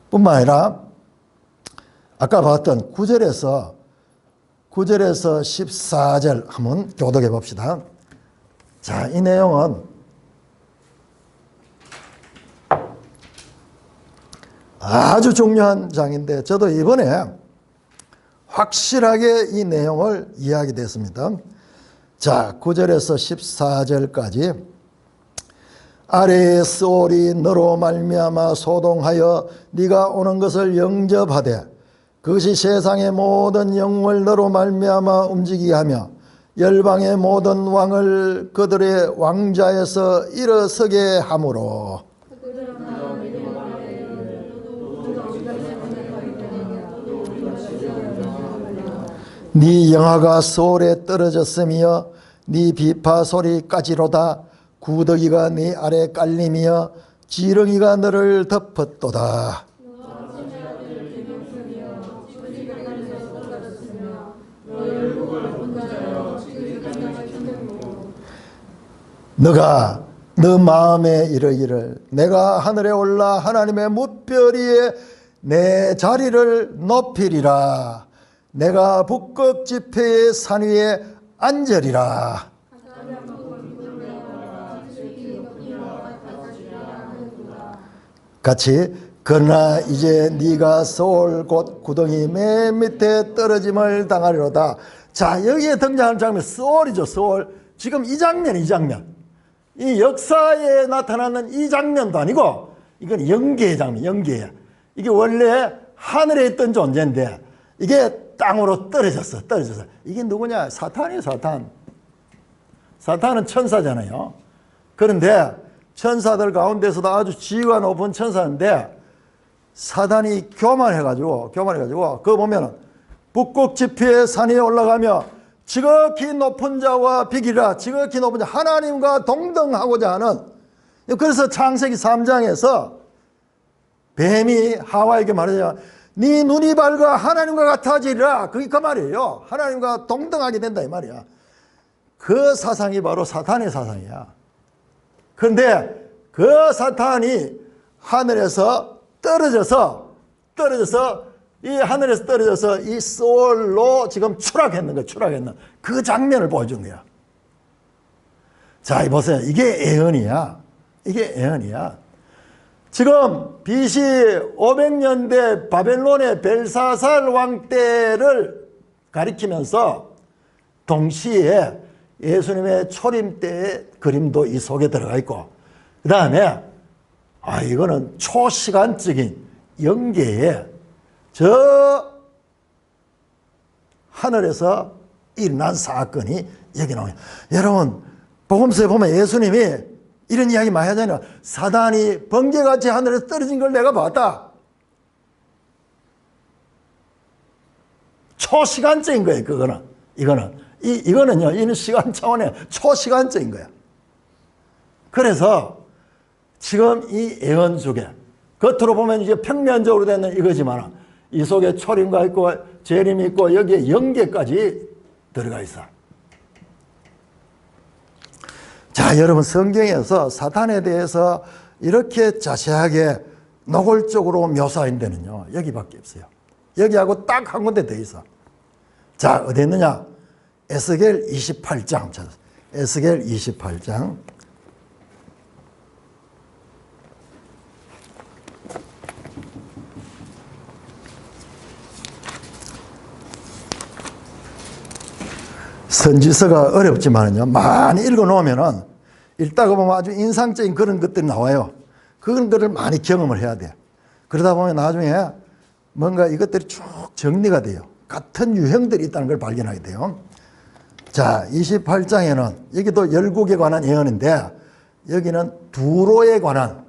뿐만 아니라 아까 봤던 9절에서 14절 한번 교독해 봅시다. 자, 이 내용은 아주 중요한 장인데 저도 이번에 확실하게 이 내용을 이야기했습니다. 자, 9절에서 14절까지 아래의 스올이 너로 말미암아 소동하여 네가 오는 것을 영접하되 그것이 세상의 모든 영을 너로 말미암아 움직이게 하며 열방의 모든 왕을 그들의 왕자에서 일어서게 하므로 네 영화가 소울에 떨어졌으며 네 비파 소리까지로다 구더기가 네 아래 깔리며 지렁이가 너를 덮었도다. 너가 너 마음에 이르기를 내가 하늘에 올라 하나님의 뭇별 위에 내 자리를 높이리라. 내가 북극 지폐의 산 위에 앉으리라. 같이 그러나 이제 네가 소올 곧 구덩이 맨 밑에 떨어짐을 당하리로다. 자, 여기에 등장하는 장면 소올이죠. 소올. 지금 이 장면 이 역사에 나타나는 이 장면도 아니고 이건 영계의 장면, 영계야. 이게 원래 하늘에 있던 존재인데 이게 땅으로 떨어졌어. 이게 누구냐? 사탄이에요, 사탄. 사탄은 천사잖아요. 그런데 천사들 가운데서도 아주 지위가 높은 천사인데 사단이 교만해가지고 그거 보면은 북극 지표의 산에 올라가며 지극히 높은 자와 비기라, 지극히 높은 자, 하나님과 동등하고자 하는, 그래서 창세기 3장에서 뱀이 하와에게 말하자, 네 눈이 밝아 하나님과 같아지리라. 그게 그 말이에요. 하나님과 동등하게 된다 이 말이야. 그 사상이 바로 사탄의 사상이야. 그런데 그 사탄이 하늘에서 떨어져서 이 하늘에서 떨어져서 이 소울로 지금 추락했는 거야. 추락했는 그 장면을 보여준 거야. 자, 보세요. 이게 애언이야. 이게 애언이야. 지금 BC 500년대 바벨론의 벨사살 왕 때를 가리키면서 동시에 예수님의 초림 때의 그림도 이 속에 들어가 있고, 그 다음에 이거는 초시간적인 영계에 저 하늘에서 일어난 사건이 여기 나와요. 여러분, 복음서에 보면 예수님이 이런 이야기 많이 하잖아요. 사단이 번개같이 하늘에서 떨어진 걸 내가 봤다. 초시간적인 거예요, 그거는. 이거는요, 이는 시간 차원의 초시간적인 거야. 그래서 지금 이 예언 속에, 겉으로 보면 이제 평면적으로 되는 이거지만, 이 속에 초림과 있고, 재림이 있고, 여기에 영계까지 들어가 있어. 자, 여러분, 성경에서 사탄에 대해서 이렇게 자세하게 노골적으로 묘사한 데는요, 여기밖에 없어요. 여기하고 딱 한 군데 더 있어. 자, 어디 있느냐? 에스겔 28장. 에스겔 28장. 선지서가 어렵지만요, 많이 읽어놓으면은 읽다가 보면 아주 인상적인 그런 것들이 나와요. 그런 것을 많이 경험을 해야 돼. 그러다 보면 나중에 뭔가 이것들이 쭉 정리가 돼요. 같은 유형들이 있다는 걸 발견하게 돼요. 자, 28장에는 여기도 열국에 관한 예언인데, 여기는 두로에 관한,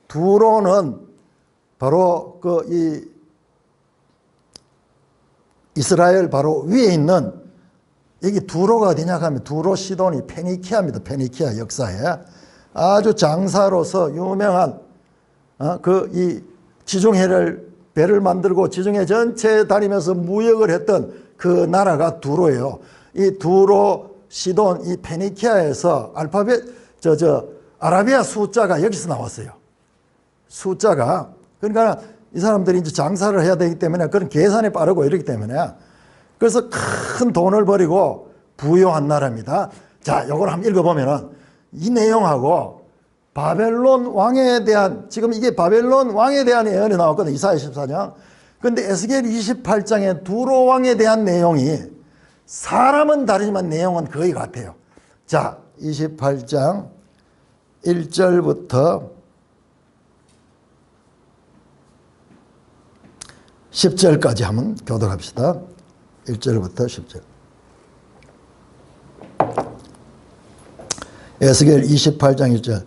두로는 바로 이스라엘 바로 위에 있는, 여기 두로가 어디냐 하면 두로 시돈이 페니키아입니다. 페니키아 역사에 아주 장사로서 유명한 이 지중해를 배를 만들고 지중해 전체에 다니면서 무역을 했던 그 나라가 두로예요. 이 두로 시돈 이 페니키아에서 알파벳 아라비아 숫자가 여기서 나왔어요. 숫자가, 그러니까 이 사람들이 이제 장사를 해야 되기 때문에 그런 계산이 빠르고 이러기 때문에, 그래서 큰 돈을 벌이고 부유한 나라입니다. 자, 요걸 한번 읽어보면은 이 내용하고 바벨론 왕에 대한, 지금 이게 바벨론 왕에 대한 예언이 나왔거든요. 이사야 14장. 근데 에스겔 28장에 두로 왕에 대한 내용이, 사람은 다르지만 내용은 거의 같아요. 자, 28장 1절부터 10절까지 한번 교독합시다. 1절부터 10절. 에스겔 28장 1절.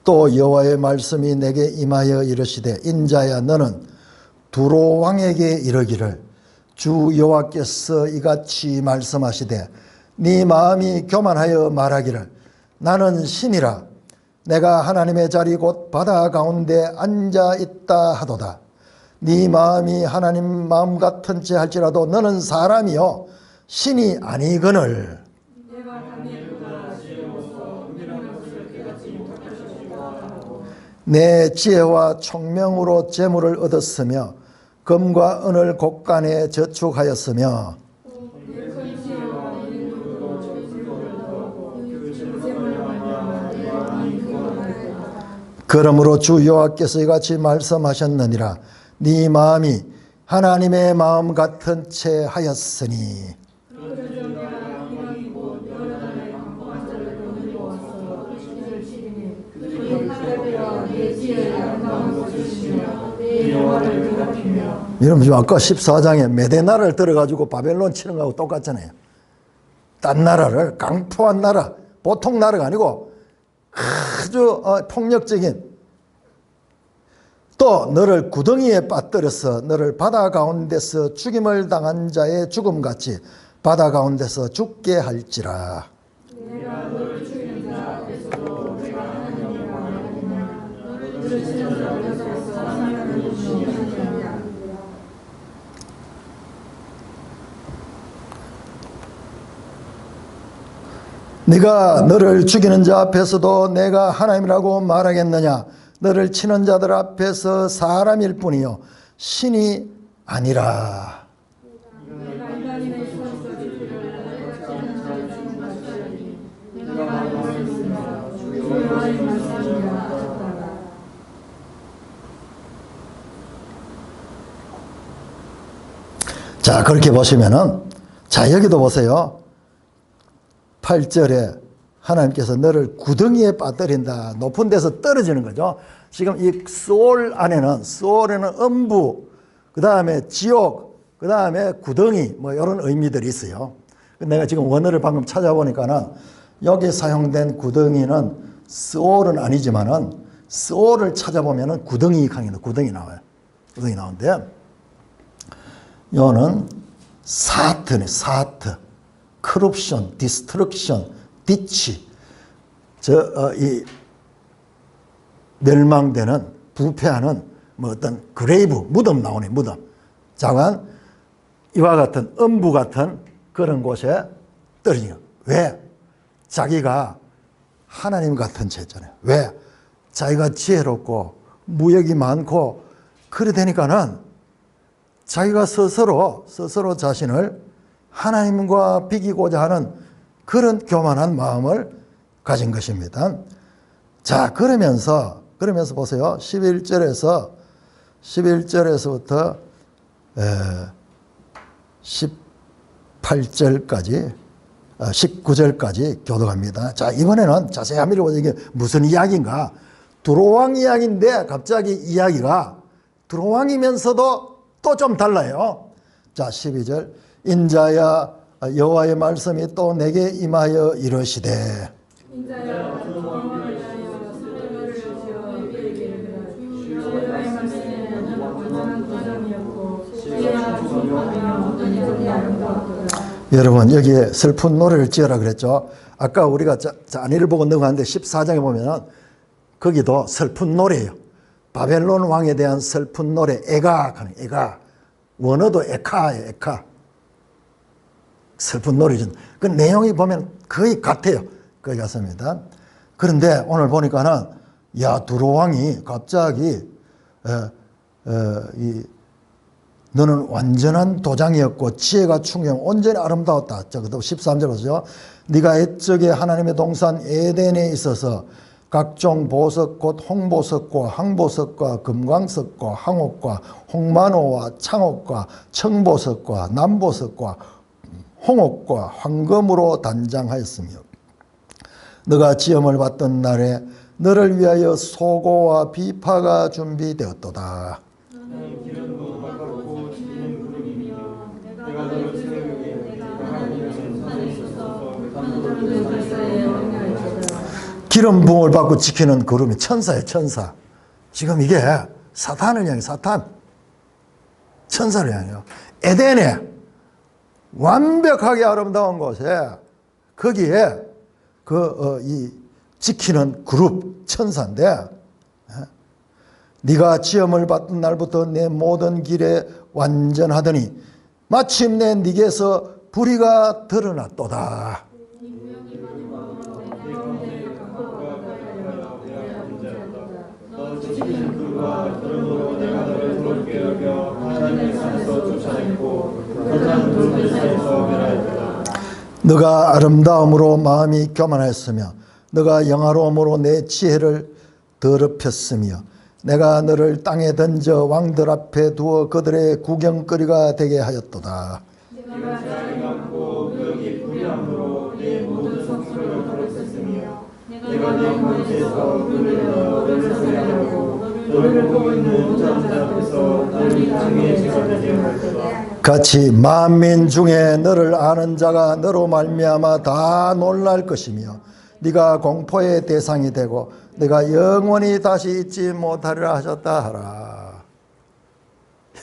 또 여호와의 말씀이 내게 임하여 이르시되, 인자야 너는 두로 왕에게 이르기를, 주 여호와께서 이같이 말씀하시되, 네 마음이 교만하여 말하기를, 나는 신이라, 내가 하나님의 자리 곧 바다 가운데 앉아 있다 하도다. 네 마음이 하나님 마음 같은 채 할지라도 너는 사람이요 신이 아니거늘. 내 지혜와 총명으로 재물을 얻었으며 금과 은을 곡간에 저축하였으며, 그러므로 주 여호와께서 이같이 말씀하셨느니라. 네 마음이 하나님의 마음 같은 채 하였으니. 여러분, 지금 아까 14장에 메대나라를 들어가지고 바벨론 치는 거하고 똑같잖아요. 딴 나라를, 강포한 나라, 보통 나라가 아니고 아주 폭력적인. 또 너를 구덩이에 빠뜨려서 너를 바다 가운데서 죽임을 당한 자의 죽음같이 바다 가운데서 죽게 할지라. 내가 너를 죽이는 자 앞에서도 내가 하나님의 왕이니라. 너를 치는 자 앞에서 하나님의 주님이니라. 네가 너를 죽이는 자 앞에서도 내가 하나님이라고 말하겠느냐. 너를 치는 자들 앞에서 사람일 뿐이요 신이 아니라. 내가 인간인의 손에서 죽기를 내가 치는 자의 죽음 같이 내가 말하였으며 주의 말씀이라 하셨다. 자, 그렇게 보시면은, 자, 여기도 보세요. 8절에 하나님께서 너를 구덩이에 빠뜨린다. 높은 데서 떨어지는 거죠. 지금 이 소울 안에는, 소울에는 음부, 그 다음에 지옥, 그 다음에 구덩이, 뭐 이런 의미들이 있어요. 내가 지금 원어를 방금 찾아보니까는 여기 사용된 구덩이는 소울은 아니지만은 소울을 찾아보면은 구덩이 강의는 구덩이 나와요. 구덩이 나오는데, 요는 사트네, 사트. corruption, destruction, ditch, 이 멸망되는, 부패하는 뭐 어떤 그레이브, 무덤 나오네, 무덤. 자관 이와 같은 음부 같은 그런 곳에 떨어지는. 왜? 자기가 하나님 같은 죄잖아요. 왜? 자기가 지혜롭고 무역이 많고 그래 되니까는 자기가 스스로 자신을 하나님과 비기고자 하는 그런 교만한 마음을 가진 것입니다. 자, 그러면서 보세요. 11절에서부터 18절까지 19절까지 교독합니다. 자, 이번에는 자세히 한번 읽어보세요. 이게 무슨 이야기인가? 두로왕 이야기인데 갑자기 이야기가 두로왕이면서도 또 좀 달라요. 자, 12절. 인자야 여호와의 말씀이 또 내게 임하여 이르시되. 인자야 주님을 위하여 수레를 지어 이르기를 여호와의 말씀에 너는 온전한 도전이었고 지혜와 주님하며 모든 일이 아름다웠더라. 여러분, 여기에 슬픈 노래를 지어라 그랬죠. 아까 우리가 안의를 보고 넘어갔는데 14장에 보면은 거기도 슬픈 노래예요. 바벨론 왕에 대한 슬픈 노래, 에가하는 에가. 원어도 에카예요, 에카. 슬픈 노래죠. 그 내용이 보면 거의 같아요. 거의 같습니다. 그런데 오늘 보니까는, 야, 두로왕이 갑자기, 너는 완전한 도장이었고, 지혜가 충영, 온전히 아름다웠다. 저것도 13절 보세요. 네가 옛적에 하나님의 동산 에덴에 있어서 각종 보석 곧 홍보석과 항보석과 금광석과 항옥과 홍만호와 창옥과 청보석과 남보석과 홍옥과 황금으로 단장하였으며 너가 지음을 받던 날에 너를 위하여 소고와 비파가 준비되었도다. 너는 기름도 가깝고 지는 구름이며 내가 너를 세우게 내가 하나님의 손산에 있어서 만드는 발사에 엉겨있도다. 기름 부음을 받고 지키는 구름이 천사예요, 천사. 지금 이게 사탄을 향해, 사탄. 천사를 향해요. 에덴에 완벽하게 아름다운 곳에 거기에 이 지키는 그룹 천사인데, 네가 지음을 받던 날부터 내 모든 길에 완전하더니 마침내 네게서 불의가 드러났도다. 너가 아름다움으로 마음이 교만하였으며 너가 영화로움으로 내 지혜를 더럽혔으며 내가 너를 땅에 던져 왕들 앞에 두어 그들의 구경거리가 되게 하였도다. 내가 자를 갖고 그에게 불의함으로 내 모든 성소를 더럽혔으며 내가 내 머리에서 그를 너를 살려고 너를 보고 있는 모든 자 앞에서 너를 땅에 죄가 되게 할 거다. 같이 만민 중에 너를 아는 자가 너로 말미암아 다 놀랄 것이며 네가 공포의 대상이 되고 네가 영원히 다시 잊지 못하리라 하셨다 하라.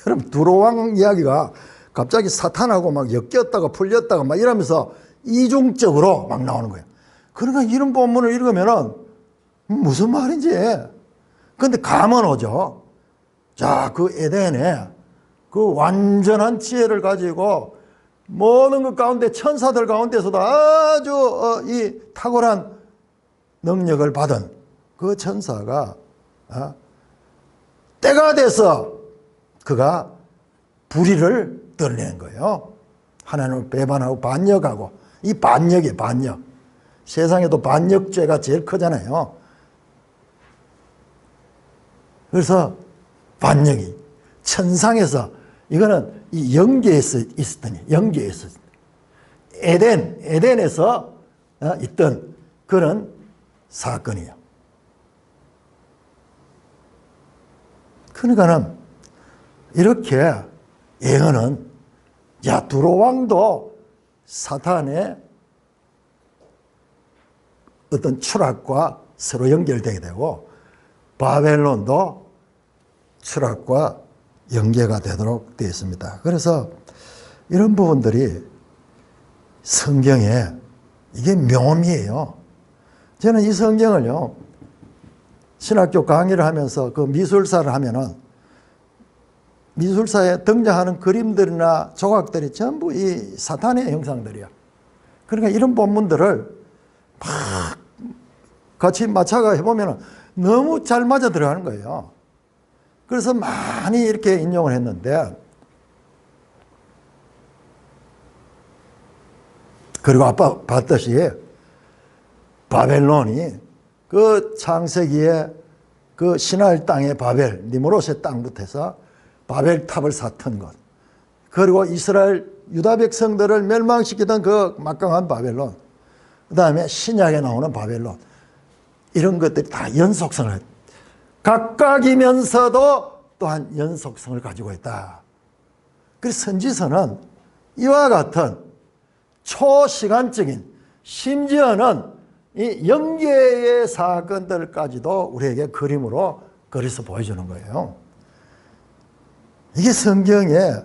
여러분 두로왕 이야기가 갑자기 사탄하고 막 엮였다가 풀렸다가 막 이러면서 이중적으로 막 나오는 거예요. 그러니까 이런 본문을 읽으면은 무슨 말인지 근데 감은 오죠. 자, 그 에덴에 그 완전한 지혜를 가지고 모든 것 가운데 천사들 가운데서도 아주 이 탁월한 능력을 받은 그 천사가 때가 돼서 그가 불의를 드러낸 거예요. 하나님을 배반하고 반역하고 이 반역이에요. 반역. 세상에도 반역죄가 제일 크잖아요. 그래서 반역이 천상에서 이거는 이 영계에서 있었더니 영계에서 에덴에서 있던 그런 사건이에요. 그러니까는 이렇게 예언은 야 두로왕도 사탄의 어떤 추락과 서로 연결되게 되고 바벨론도 추락과 연계가 되도록 되어 있습니다. 그래서 이런 부분들이 성경에 이게 묘미예요. 저는 이 성경을요 신학교 강의를 하면서 그 미술사를 하면은 미술사에 등장하는 그림들이나 조각들이 전부 이 사탄의 형상들이야. 그러니까 이런 본문들을 막 같이 맞춰가 해보면 너무 잘 맞아 들어가는 거예요. 그래서 많이 이렇게 인용을 했는데, 그리고 아까 봤듯이 바벨론이 그 창세기에 그 시나일 땅의 바벨, 니무롯의 땅부터 해서 바벨탑을 쌓던 것, 그리고 이스라엘 유다 백성들을 멸망시키던 그 막강한 바벨론, 그 다음에 신약에 나오는 바벨론, 이런 것들이 다 연속성을 각각이면서도 또한 연속성을 가지고 있다. 그래서 선지서는 이와 같은 초시간적인 심지어는 이 영계의 사건들까지도 우리에게 그림으로 그려서 보여주는 거예요. 이게 성경의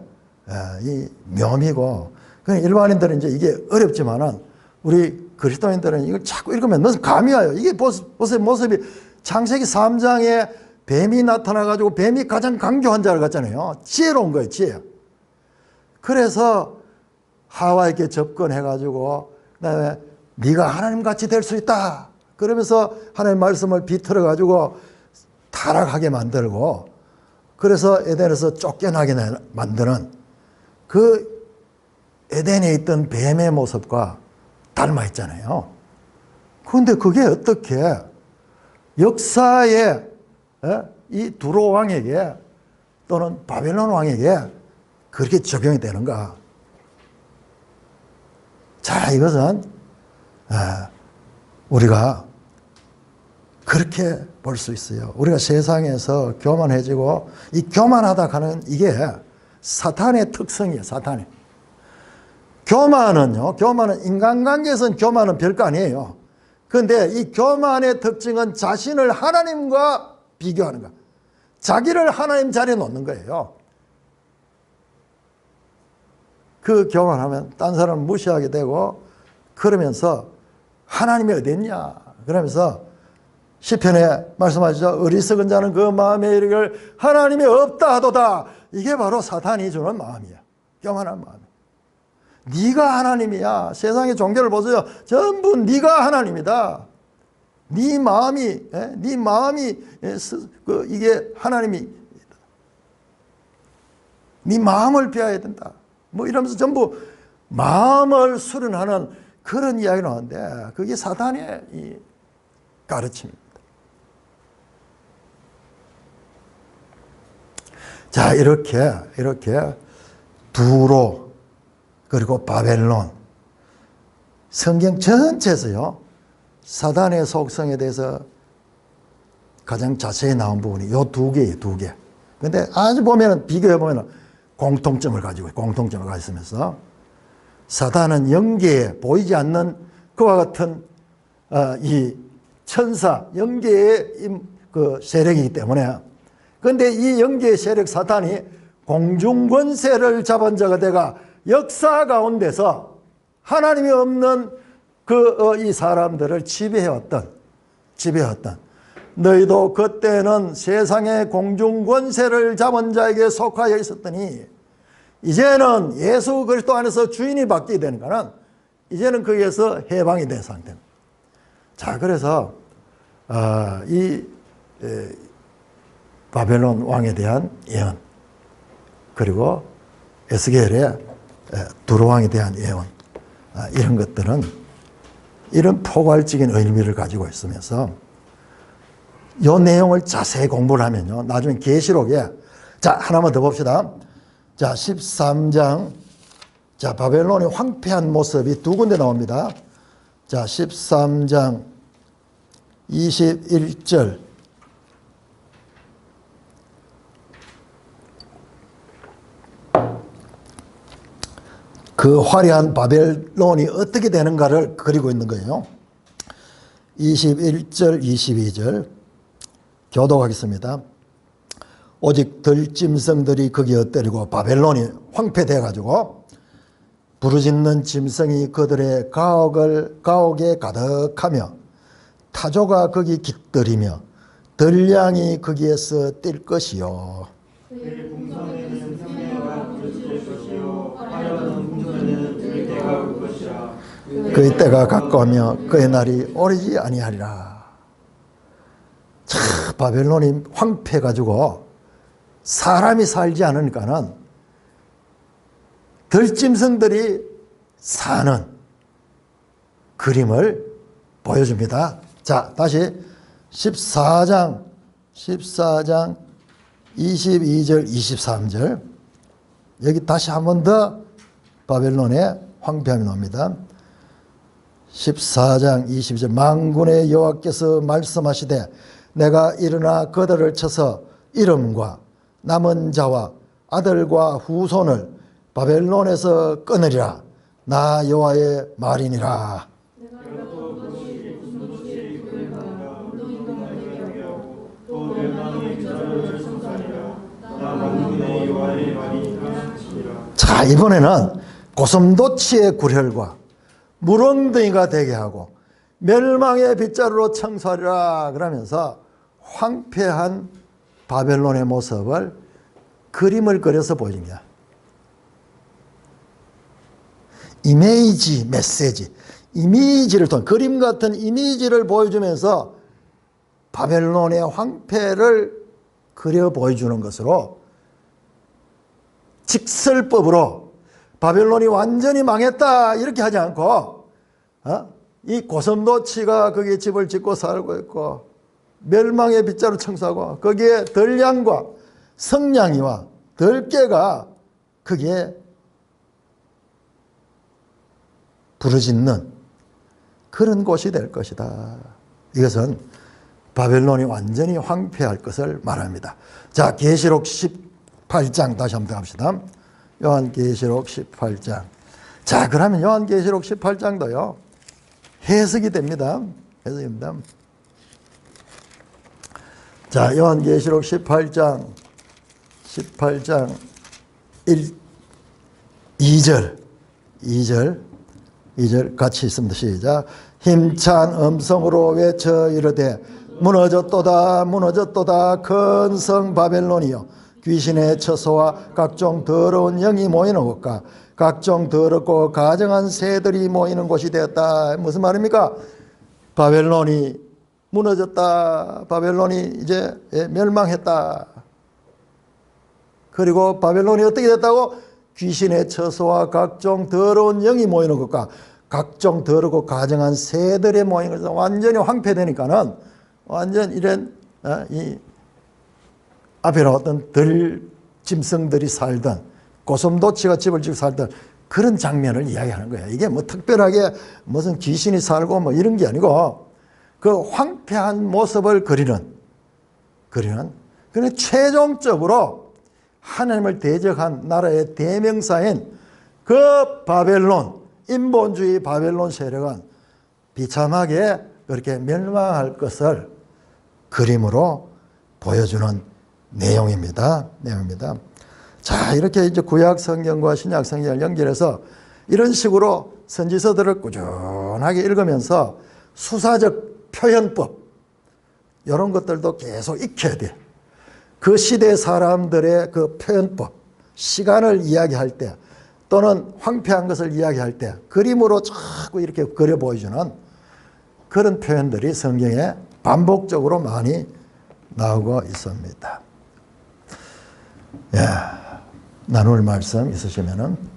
이 묘미고, 일반인들은 이제 이게 어렵지만은 우리 그리스도인들은 이걸 자꾸 읽으면 너무 감이 와요. 이게 보세요. 모습이 창세기 3장에 뱀이 나타나가지고 뱀이 가장 강조한 자를 같잖아요. 지혜로운 거예요, 지혜. 그래서 하와에게 접근해가지고, 그 다음에 네가 하나님같이 될 수 있다. 그러면서 하나님 말씀을 비틀어가지고 타락하게 만들고, 그래서 에덴에서 쫓겨나게 만드는 그 에덴에 있던 뱀의 모습과 닮아 있잖아요. 그런데 그게 어떻게 역사에 이 두로 왕에게 또는 바벨론 왕에게 그렇게 적용이 되는가? 자, 이것은 우리가 그렇게 볼 수 있어요. 우리가 세상에서 교만해지고 이 교만하다 하는 이게 사탄의 특성이에요. 사탄의. 교만은 인간관계에서는 교만은 별거 아니에요. 그런데 이 교만의 특징은 자신을 하나님과 비교하는 거야. 자기를 하나님 자리에 놓는 거예요. 그 교만하면 딴 사람을 무시하게 되고, 그러면서 하나님이 어디 있냐 그러면서 시편에 말씀하시죠. 어리석은 자는 그 마음에 이르기를 하나님이 없다 하도다. 이게 바로 사탄이 주는 마음이야. 교만한 마음. 네가 하나님이야. 세상의 종교를 보세요. 전부 네가 하나님이다. 네 마음이 이게 하나님이 네 마음을 비워야 된다. 뭐 이러면서 전부 마음을 수련하는 그런 이야기를 하는데, 그게 사탄의 이 가르침입니다. 자, 이렇게 두로 그리고 바벨론, 성경 전체에서요 사단의 속성에 대해서 가장 자세히 나온 부분이 이 두 개예요. 두 개. 근데 아주 보면은 비교해 보면은 공통점을 가지고 있으면서 사단은 영계에 보이지 않는 그와 같은 이 천사, 영계의 그 세력이기 때문에, 그런데 이 영계의 세력 사탄이 공중권세를 잡은 자가 돼가 역사 가운데서 하나님이 없는 이 사람들을 지배해왔던 너희도 그때는 세상의 공중권세를 잡은 자에게 속하여 있었더니 이제는 예수 그리스도 안에서 주인이 바뀌게 되는 거는 이제는 거기에서 해방이 된 상태입니다. 자, 그래서 이 바벨론 왕에 대한 예언, 그리고 에스겔의 두로왕에 대한 예언, 이런 것들은 이런 포괄적인 의미를 가지고 있으면서 이 내용을 자세히 공부를 하면요, 나중에 계시록에, 자, 하나만 더 봅시다. 자, 13장, 자, 바벨론이 황폐한 모습이 두 군데 나옵니다. 자, 13장 21절. 그 화려한 바벨론이 어떻게 되는가를 그리고 있는 거예요. 21절, 22절 교독하겠습니다. 오직 들짐승들이 거기 엇때리고 바벨론이 황폐되어 가지고 부르짖는 짐승이 그들의 가옥에 가득하며 타조가 거기 깃들이며 들량이 거기에서 뛸 것이요. 그의 궁성에는 생명과 부르짖을 것이요 화려한 궁전에는 들 때가 올 것이라. 그의 때가 가까우며 그의 날이 오르지 아니하리라. 자, 바벨론이 황폐해가지고 사람이 살지 않으니까는 들짐승들이 사는 그림을 보여줍니다. 자, 다시 14장 22절 23절 여기 다시 한 번 더 바벨론의 황폐함이 나옵니다. 14장 22절 만군의 여호와께서 말씀하시되 내가 일어나 그들을 쳐서 이름과 남은 자와 아들과 후손을 바벨론에서 끊으리라. 나 여호와의 말이니라. 자, 이번에는 고슴도치의 굴혈과 물엉덩이가 되게 하고 멸망의 빗자루로 청소하리라 그러면서 황폐한 바벨론의 모습을 그림을 그려서 보여준 거야. 이미지 메시지, 이미지를 통해 그림 같은 이미지를 보여주면서 바벨론의 황폐를 그려 보여주는 것으로 직설법으로 바벨론이 완전히 망했다 이렇게 하지 않고 이 고슴도치가 거기에 집을 짓고 살고 있고 멸망의 빗자루 청소하고 거기에 들량과 성냥이와 들깨가 거기에 부르짖는 그런 곳이 될 것이다. 이것은 바벨론이 완전히 황폐할 것을 말합니다. 자, 계시록 18장 다시 한번 합시다. 요한계시록 18장. 자, 그러면 요한계시록 18장도요 해석이 됩니다. 해석입니다. 자, 요한계시록 18장 2절 같이 있습니다. 시작. 힘찬 음성으로 외쳐 이르되 무너졌도다 무너졌도다 큰 성 바벨론이여 귀신의 처소와 각종 더러운 영이 모이는 곳과 각종 더럽고 가증한 새들이 모이는 곳이 되었다. 무슨 말입니까? 바벨론이 무너졌다. 바벨론이 이제 멸망했다. 그리고 바벨론이 어떻게 됐다고? 귀신의 처소와 각종 더러운 영이 모이는 것과 각종 더럽고 가증한 새들의 모이는 것은 완전히 황폐되니까는 완전 이런 이 앞에 나왔던 들짐승들이 살던 고슴도치가 집을 짓고 살던 그런 장면을 이야기하는 거예요. 이게 뭐 특별하게 무슨 귀신이 살고 뭐 이런 게 아니고 그 황폐한 모습을 그리는 그런데 최종적으로 하나님을 대적한 나라의 대명사인 그 바벨론 인본주의 바벨론 세력은 비참하게 그렇게 멸망할 것을 그림으로 보여주는 내용입니다. 자, 이렇게 이제 구약 성경과 신약 성경을 연결해서 이런 식으로 선지서들을 꾸준하게 읽으면서 수사적 표현법, 이런 것들도 계속 익혀야 돼. 그 시대 사람들의 그 표현법, 시간을 이야기할 때 또는 황폐한 것을 이야기할 때 그림으로 자꾸 이렇게 그려 보여주는 그런 표현들이 성경에 반복적으로 많이 나오고 있습니다. 나눌 말씀 있으시면은